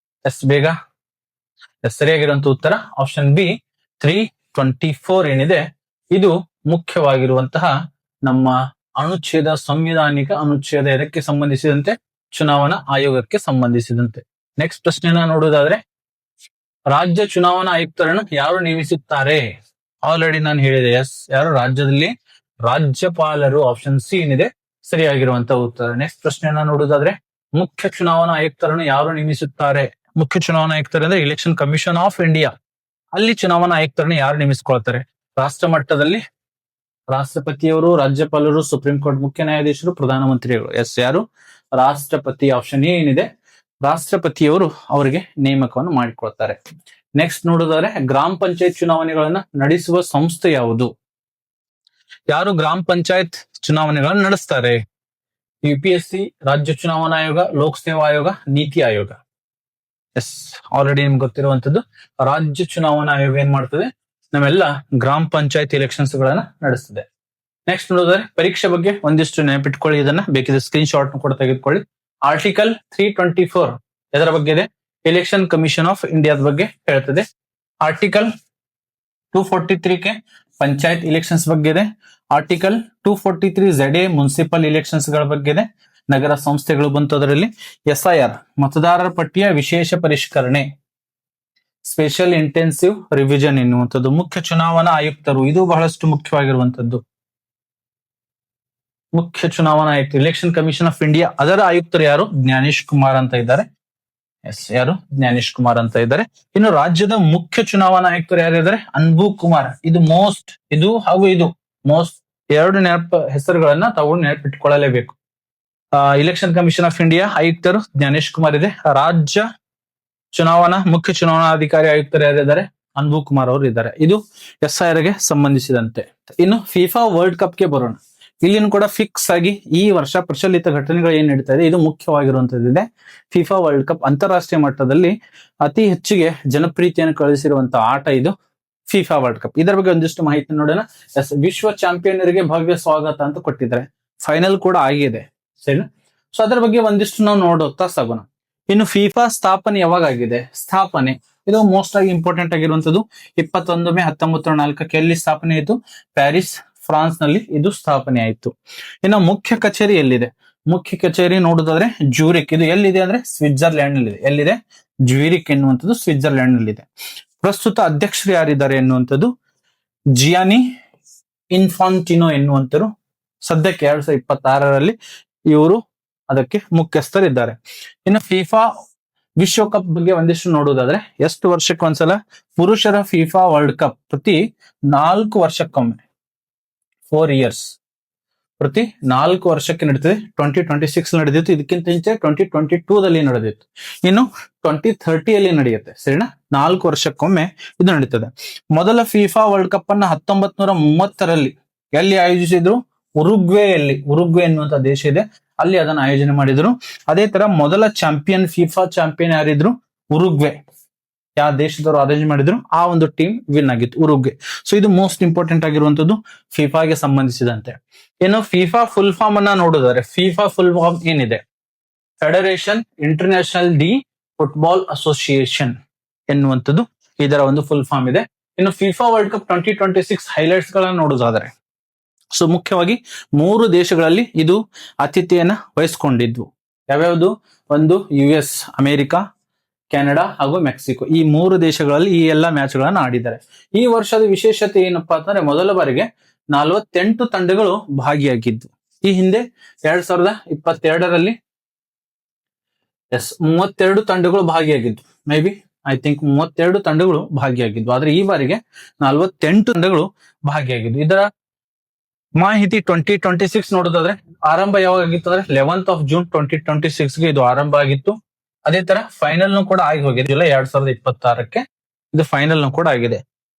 ಬೇಗ ಸರಿಯಾಗಿರುವಂತ ಉತ್ತರ ಆಪ್ಷನ್ ಬಿ 324 ಏನಿದೆ, ಇದು ಮುಖ್ಯವಾಗಿರುವಂತಹ ನಮ್ಮ ಅನುಚ್ಛೇದ, ಸಂವಿಧಾನಿಕ ಅನುಚ್ಛೇದ. ಇದಕ್ಕೆ ಸಂಬಂಧಿಸಿದಂತೆ ಚುನಾವಣಾ ಆಯೋಗಕ್ಕೆ ಸಂಬಂಧಿಸಿದಂತೆ. ನೆಕ್ಸ್ಟ್ ಪ್ರಶ್ನೆನ ನೋಡುವುದಾದ್ರೆ, ರಾಜ್ಯ ಚುನಾವಣಾ ಆಯುಕ್ತರನ್ನು ಯಾರು ನೇಮಿಸುತ್ತಾರೆ? ಆಲ್ರೆಡಿ ನಾನು ಹೇಳಿದೆ, ಎಸ್, ಯಾರು ರಾಜ್ಯದಲ್ಲಿ ರಾಜ್ಯಪಾಲರು. ಆಪ್ಷನ್ ಸಿ ಏನಿದೆ ಸರಿಯಾಗಿರುವಂತಹ ಉತ್ತರ. ನೆಕ್ಸ್ಟ್ ಪ್ರಶ್ನೆಯನ್ನ ನೋಡುವುದಾದ್ರೆ, ಮುಖ್ಯ ಚುನಾವಣಾ ಆಯುಕ್ತರನ್ನು ಯಾರು ನೇಮಿಸುತ್ತಾರೆ? ಮುಖ್ಯ ಚುನಾವಣಾ ಆಯುಕ್ತರು ಅಂದ್ರೆ ಇಲೆಕ್ಷನ್ ಕಮಿಷನ್ ಆಫ್ ಇಂಡಿಯಾ. ಅಲ್ಲಿ ಚುನಾವಣಾ ಆಯುಕ್ತರನ್ನು ಯಾರು ನೇಮಿಸಿಕೊಳ್ತಾರೆ? ರಾಷ್ಟ್ರ ಮಟ್ಟದಲ್ಲಿ ರಾಷ್ಟ್ರಪತಿಯವರು, ರಾಜ್ಯಪಾಲರು, ಸುಪ್ರೀಂ ಕೋರ್ಟ್ ಮುಖ್ಯ ನ್ಯಾಯಾಧೀಶರು, ಪ್ರಧಾನಮಂತ್ರಿಗಳು. ಎಸ್, ಯಾರು? ರಾಷ್ಟ್ರಪತಿ. ಆಪ್ಷನ್ ಎ ಏನಿದೆ, ರಾಷ್ಟ್ರಪತಿಯವರು ಅವರಿಗೆ ನೇಮಕವನ್ನು ಮಾಡಿಕೊಳ್ತಾರೆ. ನೆಕ್ಸ್ಟ್ ನೋಡಿದರೆ ಗ್ರಾಮ ಪಂಚಾಯತ್ ಚುನಾವಣೆಗಳನ್ನ ನಡೆಸುವ ಸಂಸ್ಥೆ ಯಾವುದು? ಯಾರು ಗ್ರಾಮ ಪಂಚಾಯತ್ ಚುನಾವಣೆಗಳನ್ನು ನಡೆಸ್ತಾರೆ? UPSC, ರಾಜ್ಯ ಚುನಾವಣಾ ಆಯೋಗ, ಲೋಕ್ ಸೇವಾ ಆಯೋಗ, ನೀತಿ ಆಯೋಗ. ಎಸ್, ಆಲ್ರೆಡಿ ನಿಮ್ಗೆ ಗೊತ್ತಿರುವಂತದ್ದು ರಾಜ್ಯ ಚುನಾವಣಾ ಆಯೋಗ ಏನ್ ಮಾಡ್ತದೆ, ನಾವೆಲ್ಲ ಗ್ರಾಮ ಪಂಚಾಯತ್ ಎಲೆಕ್ಷನ್ಸ್ ಗಳನ್ನ ನಡೆಸ್ತದೆ. ನೆಕ್ಸ್ಟ್ ನೋಡಿದ್ರೆ ಪರೀಕ್ಷೆ ಬಗ್ಗೆ ಒಂದಿಷ್ಟು ನೆನಪಿಟ್ಕೊಳ್ಳಿ, ಇದನ್ನ ಬೇಕಿದ್ರೆ ಸ್ಕ್ರೀನ್ ಶಾಟ್ ಕೂಡ ತೆಗೆದುಕೊಳ್ಳಿ. ಆರ್ಟಿಕಲ್ 324 ಎದರ ಬಗ್ಗೆ ಇದೆ? ಎಲೆಕ್ಷನ್ ಕಮಿಷನ್ ಆಫ್ ಇಂಡಿಯಾದ ಬಗ್ಗೆ ಹೇಳ್ತದೆ. ಆರ್ಟಿಕಲ್ 243 ಗೆ ಪಂಚಾಯತ್ ಇಲೆಕ್ಷನ್ಸ್ ಬಗ್ಗೆ ಇದೆ. ಆರ್ಟಿಕಲ್ 243 ZA ಮುನ್ಸಿಪಲ್ ಎಲೆಕ್ಷನ್ಸ್ ಗಳ ಬಗ್ಗೆ ಇದೆ. ನಗರ ಸಂಸ್ಥೆಗಳು ಬಂತು ಅದರಲ್ಲಿ. SIR ಮತದಾರರ ಪಟ್ಟಿಯ ವಿಶೇಷ ಪರಿಷ್ಕರಣೆ, ಸ್ಪೆಷಲ್ ಇಂಟೆನ್ಸಿವ್ ರಿವಿಷನ್ ಎನ್ನುವಂಥದ್ದು. ಮುಖ್ಯ ಚುನಾವಣಾ ಆಯುಕ್ತರು, ಇದು ಬಹಳಷ್ಟು ಮುಖ್ಯವಾಗಿರುವಂತದ್ದು. ಮುಖ್ಯ ಚುನಾವಣಾ ಆಯುಕ್ತ, ಎಲೆಕ್ಷನ್ ಕಮಿಷನ್ ಆಫ್ ಇಂಡಿಯಾ, ಅದರ ಆಯುಕ್ತರು ಯಾರು? ಜ್ಞಾನೇಶ್ ಕುಮಾರ್ ಅಂತ ಇದ್ದಾರೆ. ಎಸ್, ಯಾರು? ಜ್ಞಾನೇಶ್ ಕುಮಾರ್ ಅಂತ ಇದ್ದಾರೆ. ಇನ್ನು ರಾಜ್ಯದ ಮುಖ್ಯ ಚುನಾವಣಾ ಆಯುಕ್ತರು ಯಾರಿದ್ದಾರೆ? ಅನ್ಬು ಕುಮಾರ್. ಇದು ಮೋಸ್ಟ್, ಇದು ಹಾಗೂ ಇದು ಮೋಸ್ಟ್, ಎರಡು ಹೆಸರುಗಳನ್ನ ತಾವು ನೆನಪಿಟ್ಕೊಳ್ಳಲೇಬೇಕು. ಇಲೆಕ್ಷನ್ ಕಮಿಷನ್ ಆಫ್ ಇಂಡಿಯಾ ಆಯುಕ್ತರು ಜ್ಞಾನೇಶ್ ಕುಮಾರ್ ಇದೆ. ರಾಜ್ಯ ಮುಖ್ಯ ಚುನಾವಣಾಧಿಕಾರಿ ಆಯುಕ್ತರು ಯಾರಿದ್ದಾರೆ? ಅನ್ಬು ಕುಮಾರ್ ಅವರು ಇದ್ದಾರೆ. ಇದು SIR ಗೆ ಸಂಬಂಧಿಸಿದಂತೆ. ಇನ್ನು ಫಿಫಾ ವರ್ಲ್ಡ್ ಕಪ್ ಗೆ ಬರೋಣ. ಇಲ್ಲಿನೂ ಕೂಡ ಫಿಕ್ಸ್ ಆಗಿ ಈ ವರ್ಷ ಪ್ರಚಲಿತ ಘಟನೆಗಳು ಏನ್ ನಡೀತಾ ಇದೆ, ಇದು ಮುಖ್ಯವಾಗಿರುವಂತದ್ದಿದೆ. ಫಿಫಾ ವರ್ಲ್ಡ್ ಕಪ್ ಅಂತಾರಾಷ್ಟ್ರೀಯ ಮಟ್ಟದಲ್ಲಿ ಅತಿ ಹೆಚ್ಚಿಗೆ ಜನಪ್ರೀತಿಯನ್ನು ಕಳಿಸಿರುವಂತಹ ಆಟ ಇದು ಫಿಫಾ ವರ್ಲ್ಡ್ ಕಪ್. ಇದರ ಬಗ್ಗೆ ಒಂದಿಷ್ಟು ಮಾಹಿತಿ ನೋಡೋಣ. ವಿಶ್ವ ಚಾಂಪಿಯನರಿಗೆ ಭವ್ಯ ಸ್ವಾಗತ ಅಂತ ಕೊಟ್ಟಿದ್ದಾರೆ. ಫೈನಲ್ ಕೂಡ ಆಗಿದೆ, ಸರಿ. ಸೊ ಅದರ ಬಗ್ಗೆ ಒಂದಿಷ್ಟು ನಾವು ನೋಡುತ್ತಾ ಸಾಗೋಣ. ಇನ್ನು ಫಿಫಾ ಸ್ಥಾಪನೆ ಯಾವಾಗ ಆಗಿದೆ? ಸ್ಥಾಪನೆ ಇದು ಮೋಸ್ಟ್ ಆಗಿ ಇಂಪಾರ್ಟೆಂಟ್ ಆಗಿರುವಂತದ್ದು 21 ಮೇ 1904 ಎಲ್ಲಿ ಸ್ಥಾಪನೆ ಆಯಿತು? ಪ್ಯಾರಿಸ್, ಫ್ರಾನ್ಸ್ ನಲ್ಲಿ ಇದು ಸ್ಥಾಪನೆ ಆಯಿತು. ಇನ್ನು ಮುಖ್ಯ ಕಚೇರಿ ಎಲ್ಲಿದೆ? ಮುಖ್ಯ ಕಚೇರಿ ನೋಡುದಾದ್ರೆ ಜ್ಯೂರಿಕ್. ಇದು ಎಲ್ಲಿದೆ ಅಂದ್ರೆ ಸ್ವಿಟ್ಜರ್ಲ್ಯಾಂಡ್ ನಲ್ಲಿ ಇದೆ. ಎಲ್ಲಿದೆ? ಜ್ಯೂರಿಕ್ ಎನ್ನುವಂಥದ್ದು ಸ್ವಿಟ್ಜರ್ಲ್ಯಾಂಡ್ ನಲ್ಲಿ ಇದೆ. ಪ್ರಸ್ತುತ ಅಧ್ಯಕ್ಷರು ಯಾರಿದ್ದಾರೆ ಎನ್ನುವಂಥದ್ದು ಜಿಯಾನಿ ಇನ್ಫಾಂಟಿನೋ ಎನ್ನುವಂತರು. ಸದ್ಯಕ್ಕೆ 2026ರಲ್ಲಿ ಇವರು ಅದಕ್ಕೆ ಮುಖ್ಯಸ್ಥರಿದ್ದಾರೆ. ಇನ್ನು ಫಿಫಾ ವಿಶ್ವಕಪ್ ಬಗ್ಗೆ ಒಂದಿಷ್ಟು ನೋಡುವುದಾದ್ರೆ ಎಷ್ಟು ವರ್ಷಕ್ಕೆ ಒಂದ್ಸಲ? ಪುರುಷರ ಫಿಫಾ ವರ್ಲ್ಡ್ ಕಪ್ ಪ್ರತಿ 4 ವರ್ಷಕ್ಕೊಮ್ಮೆ, 4 years, ಪ್ರತಿ 4 ವರ್ಷಕ್ಕೆ ನಡೀತದೆ. 2026 ನಡೆದಿತ್ತು. ಇದಕ್ಕಿಂತ ಮುಂಚೆ 2022ದಲ್ಲಿ ನಡೆದಿತ್ತು. ಇನ್ನು 2030ಯಲ್ಲಿ ನಡೆಯುತ್ತೆ, ಸರಿನಾ? 4 ವರ್ಷಕ್ಕೊಮ್ಮೆ ಇದು ನಡೀತದೆ. ಮೊದಲ ಫಿಫಾ ವರ್ಲ್ಡ್ ಕಪ್ ಅನ್ನ 1930ರಲ್ಲಿ ಎಲ್ಲಿ ಆಯೋಜಿಸಿದ್ರು? ಉರುಗ್ವೇಯಲ್ಲಿ. ಉರುಗ್ವೆ ಎನ್ನುವಂತ ದೇಶ ಇದೆ, ಅಲ್ಲಿ ಅದನ್ನ ಆಯೋಜನೆ ಮಾಡಿದ್ರು. ಅದೇ ತರ ಮೊದಲ ಚಾಂಪಿಯನ್, ಫಿಫಾ ಚಾಂಪಿಯನ್ ಯಾರಿದ್ರು? ಉರುಗ್ವೆ. ಯಾವ ದೇಶದವರು ಅರೇಂಜ್ ಮಾಡಿದ್ರು ಆ ಒಂದು ಟೀಮ್ ವಿನ್ ಆಗಿತ್ತು, ಉರುಗ್ವೆ. ಸೊ ಇದು ಮೋಸ್ಟ್ ಇಂಪಾರ್ಟೆಂಟ್ ಆಗಿರುವಂತದ್ದು ಫಿಫಾಗೆ ಸಂಬಂಧಿಸಿದಂತೆ. ಇನ್ನು ಫಿಫಾ ಫುಲ್ ಫಾರ್ಮ್ ಅನ್ನ ನೋಡಿದರೆ, ಫಿಫಾ ಫುಲ್ ಫಾರ್ಮ್ ಏನಿದೆ? Federation international D football association ಎನ್ನುವಂಥದ್ದು ಇದರ ಒಂದು ಫುಲ್ ಫಾರ್ಮ್ ಇದೆ. ಇನ್ನು ಫಿಫಾ ವರ್ಲ್ಡ್ ಕಪ್ 2026 ಹೈಲೈಟ್ಸ್ ಗಳನ್ನ ನೋಡುವುದಾದರೆ, ಸೊ ಮುಖ್ಯವಾಗಿ 3 ದೇಶಗಳಲ್ಲಿ ಇದು ಆತಿಥ್ಯನ ವಹಿಸ್ಕೊಂಡಿದ್ವು. ಯಾವ್ಯಾವುದು? ಒಂದು US, ಅಮೆರಿಕ, ಕೆನಡಾ ಹಾಗೂ ಮೆಕ್ಸಿಕೋ. ಈ 3 ದೇಶಗಳಲ್ಲಿ ಈ ಎಲ್ಲಾ ಮ್ಯಾಚ್ ಗಳನ್ನ ಆಡಿದ್ದಾರೆ. ಈ ವರ್ಷದ ವಿಶೇಷತೆ ಏನಪ್ಪಾ ಅಂತಂದ್ರೆ ಮೊದಲ ಬಾರಿಗೆ 48 ತಂಡಗಳು ಭಾಗಿಯಾಗಿದ್ವು. ಈ ಹಿಂದೆ 2022ರಲ್ಲಿ 32 ತಂಡಗಳು ಭಾಗಿಯಾಗಿದ್ವು. ಮೇ ಬಿ ಐ ಥಿಂಕ್ 32 ತಂಡಗಳು ಭಾಗಿಯಾಗಿದ್ವು. ಆದ್ರೆ ಈ ಬಾರಿಗೆ 48 ತಂಡಗಳು ಭಾಗಿಯಾಗಿದ್ವು. ಇದರ ಮಾಹಿತಿ 2026 ನೋಡೋದಾದ್ರೆ ಆರಂಭ ಯಾವಾಗ ಆಗಿತ್ತು ಅಂದ್ರೆ 11th of June 2026ಗೆ ಇದು ಆರಂಭ ಆಗಿತ್ತು. ಅದೇ ತರ ಫೈನಲ್ ಕೂಡ ಆಗಿ ಹೋಗಿದೆ. ಜುಲೈ 2026ಕ್ಕೆ ಇದು ಫೈನಲ್ ಕೂಡ ಆಗಿದೆ.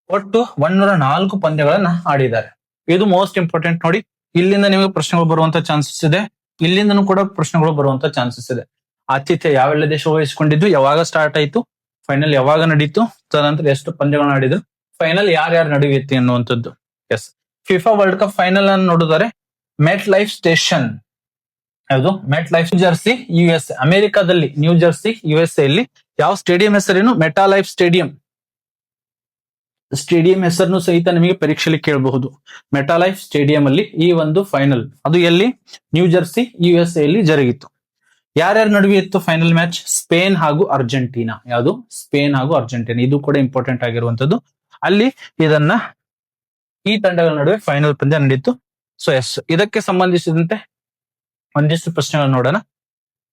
ಒಟ್ಟು 104 ಪಂದ್ಯಗಳನ್ನ ಆಡಿದ್ದಾರೆ. ಇದು ಮೋಸ್ಟ್ ಇಂಪಾರ್ಟೆಂಟ್ ನೋಡಿ. ಇಲ್ಲಿಂದ ನಿಮಗೆ ಪ್ರಶ್ನೆಗಳು ಬರುವಂತ ಚಾನ್ಸಸ್ ಇದೆ, ಇಲ್ಲಿಂದನೂ ಕೂಡ ಪ್ರಶ್ನೆಗಳು ಬರುವಂತ ಚಾನ್ಸಸ್ ಇದೆ. ಆತಿಥ್ಯ ಯಾವೆಲ್ಲ ದೇಶ ವಹಿಸಿಕೊಂಡಿದ್ದು, ಯಾವಾಗ ಸ್ಟಾರ್ಟ್ ಆಯ್ತು, ಫೈನಲ್ ಯಾವಾಗ ನಡೀತು, ತದನಂತರ ಎಷ್ಟು ಪಂದ್ಯಗಳನ್ನ ಆಡಿದ್ರು, ಫೈನಲ್ ಯಾರ್ಯಾರು ನಡೆಯುತ್ತೆ ಅನ್ನುವಂಥದ್ದು. Yes, FIFA World Cup final MetLife ಮೆಟ್ ಲೈಫ್ ಸ್ಟೇಷನ್, ಯಾವುದು? MetLife, New Jersey, US, ಅಮೆರಿಕಾದಲ್ಲಿ ನ್ಯೂ ಜರ್ಸಿ, USA ಅಲ್ಲಿ. ಯಾವ ಸ್ಟೇಡಿಯಂ ಹೆಸರೇನು? Meta life stadium. ಸ್ಟೇಡಿಯಂ ಹೆಸರನ್ನು ಸಹಿತ ನಿಮಗೆ ಪರೀಕ್ಷೆಯಲ್ಲಿ ಕೇಳಬಹುದು. ಮೆಟಾ ಲೈಫ್ ಸ್ಟೇಡಿಯಂ ಅಲ್ಲಿ ಈ ಒಂದು ಫೈನಲ್, ಅದು ಎಲ್ಲಿ? ನ್ಯೂ ಜರ್ಸಿ, USA ಅಲ್ಲಿ ಜರುಗಿತ್ತು. ಯಾರ್ಯಾರ ನಡುವೆ ಇತ್ತು ಫೈನಲ್ ಮ್ಯಾಚ್? ಸ್ಪೇನ್ ಹಾಗೂ ಅರ್ಜೆಂಟೀನಾ. ಯಾವುದು? ಸ್ಪೇನ್ ಹಾಗೂ ಅರ್ಜೆಂಟೀನಾ. ಇದು ಕೂಡ ಇಂಪಾರ್ಟೆಂಟ್ ಆಗಿರುವಂತದ್ದು. ಅಲ್ಲಿ ಇದನ್ನ ಈ ತಂಡಗಳ ನಡುವೆ ಫೈನಲ್ ಪಂದ್ಯ ನಡೀತು. ಸೊ ಎಸ್, ಇದಕ್ಕೆ ಸಂಬಂಧಿಸಿದಂತೆ ಒಂದಿಷ್ಟು ಪ್ರಶ್ನೆಗಳು ನೋಡೋಣ.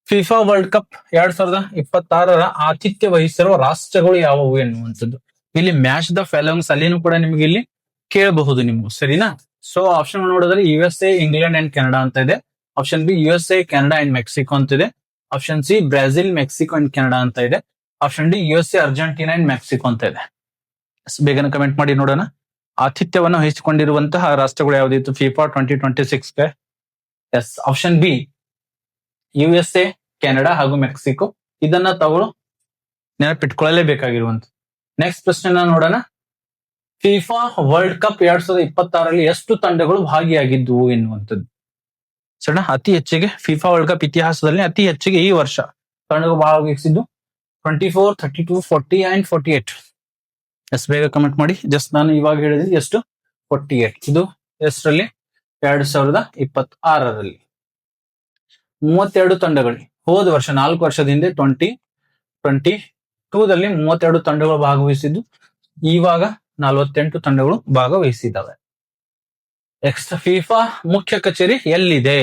ಫಿಫಾ ವರ್ಲ್ಡ್ ಕಪ್ 2026ರ ಆತಿಥ್ಯ ವಹಿಸಿರುವ ರಾಷ್ಟ್ರಗಳು ಯಾವುವು ಎನ್ನುವಂಥದ್ದು. ಇಲ್ಲಿ ಮ್ಯಾಚ್ ದ ಫಾಲೋವಿಂಗ್ಸ್ ಅಲ್ಲಿನೂ ಕೂಡ ನಿಮಗೆ ಇಲ್ಲಿ ಕೇಳಬಹುದು ನೀವು, ಸರಿನಾ? ಸೊ ಆಪ್ಷನ್ ನೋಡಿದ್ರೆ USA, ಇಂಗ್ಲೆಂಡ್ ಅಂಡ್ ಕೆನಡಾ ಅಂತ ಇದೆ. Option B USA, Canada and Mexico ಅಂತ ಇದೆ. Option C Brazil, Mexico and Canada ಅಂತ ಇದೆ. Option D USA, Argentina and Mexico ಅಂತ ಇದೆ. ಬೇಗನೆ ಕಮೆಂಟ್ ಮಾಡಿ ನೋಡೋಣ. ಆತಿಥ್ಯವನ್ನು ವಹಿಸಿಕೊಂಡಿರುವಂತಹ ರಾಷ್ಟ್ರಗಳು ಯಾವ್ದಿತ್ತು ಫಿಫಾ 2026ಗೆ? Yes, option B USA, Canada ಹಾಗೂ ಮೆಕ್ಸಿಕೋ. ಇದನ್ನ ತಾವು ನೆನಪಿಟ್ಕೊಳ್ಳಲೇಬೇಕಾಗಿರುವಂತ. ನೆಕ್ಸ್ಟ್ ಪ್ರಶ್ನೆ ನೋಡೋಣ. ಫಿಫಾ ವರ್ಲ್ಡ್ ಕಪ್ 2026ರಲ್ಲಿ ಎಷ್ಟು ತಂಡಗಳು ಭಾಗಿಯಾಗಿದ್ವು ಎನ್ನುವಂಥದ್ದು. ಸಣ್ಣ ಅತಿ ಹೆಚ್ಚಿಗೆ ಫಿಫಾ ವರ್ಲ್ಡ್ ಕಪ್ ಇತಿಹಾಸದಲ್ಲಿ ಅತಿ ಹೆಚ್ಚಿಗೆ ಈ ವರ್ಷ ತಂಡಗಳು ಭಾಗವಹಿಸಿದ್ದು 24, 32, 40 ಅಂಡ್ 48. ಎಸ್, ಬೇಗ ಕಮೆಂಟ್ ಮಾಡಿ. ಜಸ್ಟ್ ನಾನು ಇವಾಗ ಹೇಳಿದ್ರೆ ಎಷ್ಟು? 48. ಇದು ಎಷ್ಟರಲ್ಲಿ? 2026ರಲ್ಲಿ 32 ತಂಡಗಳು. ಹೋದ ವರ್ಷ 4 ವರ್ಷದ ಹಿಂದೆ 2022ದಲ್ಲಿ 32 ತಂಡಗಳು ಭಾಗವಹಿಸಿದ್ದು. ಇವಾಗ 48 ತಂಡಗಳು ಭಾಗವಹಿಸಿದ್ದಾವೆ. ನೆಕ್ಸ್ಟ್, ಫಿಫಾ ಮುಖ್ಯ ಕಚೇರಿ ಎಲ್ಲಿದೆ?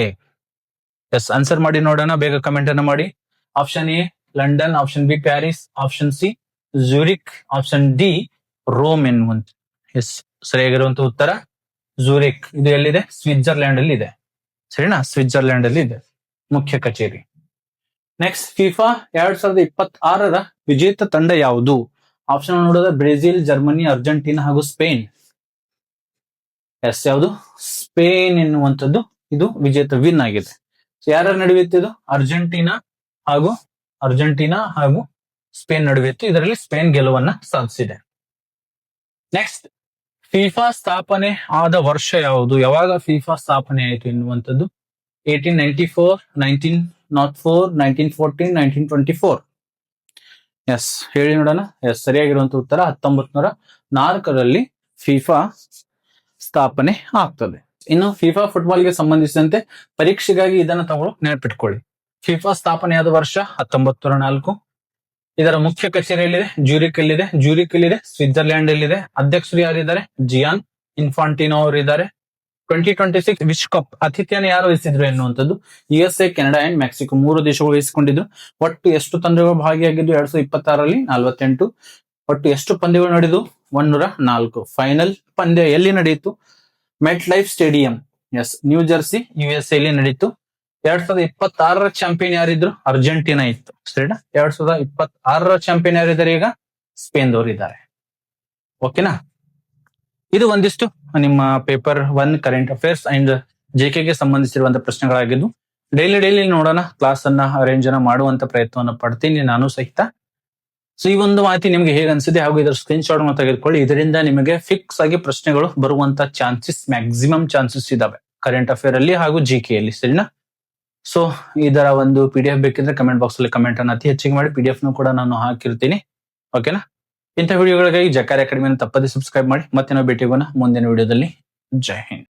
ಎಸ್, ಆನ್ಸರ್ ಮಾಡಿ ನೋಡೋಣ. ಬೇಗ ಕಮೆಂಟ್ ಅನ್ನು ಮಾಡಿ. Option A London, option B Paris, option C Zurich, option D Rome ಎನ್ನುವಂತ. ಎಸ್, ಸರಿಯಾಗಿರುವಂತ ಉತ್ತರ ಝೂರಿಕ್. ಇದು ಎಲ್ಲಿದೆ? ಸ್ವಿಟ್ಜರ್ಲ್ಯಾಂಡ್ ಅಲ್ಲಿ ಇದೆ. ಸರಿನಾ? ಸ್ವಿಟ್ಜರ್ಲ್ಯಾಂಡ್ ಅಲ್ಲಿ ಇದೆ ಮುಖ್ಯ ಕಚೇರಿ. ನೆಕ್ಸ್ಟ್, ಫಿಫಾ 2026ರ ವಿಜೇತ ತಂಡ ಯಾವುದು? ಆಪ್ಷನ್ ನೋಡಿದ್ರೆ ಬ್ರೆಜಿಲ್, ಜರ್ಮನಿ, ಅರ್ಜೆಂಟೀನಾ ಹಾಗೂ ಸ್ಪೇನ್. ಎಸ್, ಯಾವುದು? ಸ್ಪೇನ್ ಎನ್ನುವಂಥದ್ದು ಇದು ವಿಜೇತ ವಿನ್ ಆಗಿದೆ. ಯಾರ ನಡುವೆ ಇತ್ತು ಇದು? ಅರ್ಜೆಂಟೀನಾ ಹಾಗೂ ಸ್ಪೇನ್ ನಡುವೆ ಇತ್ತು. ಇದರಲ್ಲಿ ಸ್ಪೇನ್ ಗೆಲುವನ್ನ ಸಾಧಿಸಿದೆ. ನೆಕ್ಸ್ಟ್, ಫಿಫಾ ಸ್ಥಾಪನೆ ಆದ ವರ್ಷ ಯಾವುದು? ಯಾವಾಗ ಫಿಫಾ ಸ್ಥಾಪನೆ ಆಯಿತು ಎನ್ನುವಂಥದ್ದು? 1894, 1904, 1914, 1924. ಎಸ್, ಹೇಳಿ ನೋಡೋಣ. ಎಸ್, ಸರಿಯಾಗಿರುವಂತ ಉತ್ತರ 1904ರಲ್ಲಿ ಫಿಫಾ ಸ್ಥಾಪನೆ ಆಗ್ತದೆ. ಇನ್ನು ಫಿಫಾ ಫುಟ್ಬಾಲ್ಗೆ ಸಂಬಂಧಿಸಿದಂತೆ ಪರೀಕ್ಷೆಗಾಗಿ ಇದನ್ನ ತಗೊಳ್ಳೋ ನೆನಪಿಟ್ಕೊಳ್ಳಿ. ಫಿಫಾ ಸ್ಥಾಪನೆಯಾದ ವರ್ಷ 1904. ಇದರ ಮುಖ್ಯ ಕಚೇರಿ ಎಲ್ಲಿದೆ? ಜ್ಯೂರಿಕ್ ಅಲ್ಲಿದೆ. ಸ್ವಿಟ್ಜರ್ಲ್ಯಾಂಡ್ ಅಲ್ಲಿದೆ. ಅಧ್ಯಕ್ಷರು ಯಾರಿದ್ದಾರೆ? ಜಿಯಾನ್ ಇನ್ಫಾಂಟಿನೋ ಅವರು ಇದ್ದಾರೆ. 2026 ವಿಶ್ವಕಪ್ ಆತಿಥ್ಯನ ಯಾರು ವಹಿಸಿದ್ರು ಎನ್ನುವಂಥದ್ದು? USA, ಕೆನಡಾ ಅಂಡ್ ಮೆಕ್ಸಿಕೋ 3 ದೇಶಗಳು ವಹಿಸಿಕೊಂಡಿದ್ರು. ಒಟ್ಟು ಎಷ್ಟು ತಂಡಗಳು ಭಾಗಿಯಾಗಿದ್ದು 2026ರಲ್ಲಿ? 48. ಒಟ್ಟು ಎಷ್ಟು ಪಂದ್ಯಗಳು ನಡೆದು? 104. ಫೈನಲ್ ಪಂದ್ಯ ಎಲ್ಲಿ ನಡೆಯಿತು? MetLife stadium, yes, New Jersey, USA ಅಲ್ಲಿ ನಡೀತು. 2026ರ ಚಾಂಪಿಯನ್ ಯಾರಿದ್ರು? ಅರ್ಜೆಂಟೀನಾ ಇತ್ತು. ಸರಿನಾ? 2026ರ ಚಾಂಪಿಯನ್ ಯಾರಿದ್ದಾರೆ? ಈಗ ಸ್ಪೇನ್ ದವರು ಇದ್ದಾರೆ. ಓಕೆನಾ? ಇದು ಒಂದಿಷ್ಟು ನಿಮ್ಮ paper 1 current affairs and JK ಸಂಬಂಧಿಸಿರುವಂತಹ ಪ್ರಶ್ನೆಗಳಾಗಿದ್ದು, ಡೈಲಿ ನೋಡೋಣ. ಕ್ಲಾಸ್ ಅನ್ನ ಅರೇಂಜ್ ಮಾಡುವಂತ ಪ್ರಯತ್ನವನ್ನು ಪಡ್ತೀನಿ ನಾನು ಸಹಿತ. ಸೊ ಈ ಒಂದು ಮಾಹಿತಿ ನಿಮ್ಗೆ ಹೇಗೆ ಅನ್ಸಿದೆ ಹಾಗೂ ಇದರ ಸ್ಕ್ರೀನ್ ಶಾಟ್ ಅನ್ನು ತೆಗೆದುಕೊಳ್ಳಿ. ಇದರಿಂದ ನಿಮಗೆ ಫಿಕ್ಸ್ ಆಗಿ ಪ್ರಶ್ನೆಗಳು ಬರುವಂತ ಮ್ಯಾಕ್ಸಿಮಮ್ ಚಾನ್ಸಸ್ ಇದಾವೆ ಕರೆಂಟ್ ಅಫೇರ್ ಅಲ್ಲಿ ಹಾಗೂ JK ಅಲ್ಲಿ. ಸರಿನಾ? ಸೊ ಇದರ ಒಂದು PDF ಬೇಕಿದ್ರೆ ಕಮೆಂಟ್ ಬಾಕ್ಸ್ ಅಲ್ಲಿ ಕಮೆಂಟ್ ಅನ್ನು ಅತಿ ಹೆಚ್ಚಿಗೆ ಮಾಡಿ. PDF ನು ಕೂಡ ನಾನು ಹಾಕಿರ್ತೀನಿ. ಓಕೆನಾ? ಇಂಥ ವಿಡಿಯೋಗಳಿಗಾಗಿ ಜಕಾರಿ ಅಕಾಡೆಮಿಯನ್ನು ತಪ್ಪದೆ ಸಬ್ಸ್ಕ್ರೈಬ್ ಮಾಡಿ. ಮತ್ತೆ ನಾವು ಭೇಟಿಯಾಗೋಣ ಮುಂದಿನ ವಿಡಿಯೋದಲ್ಲಿ. ಜೈ ಹಿಂದ್.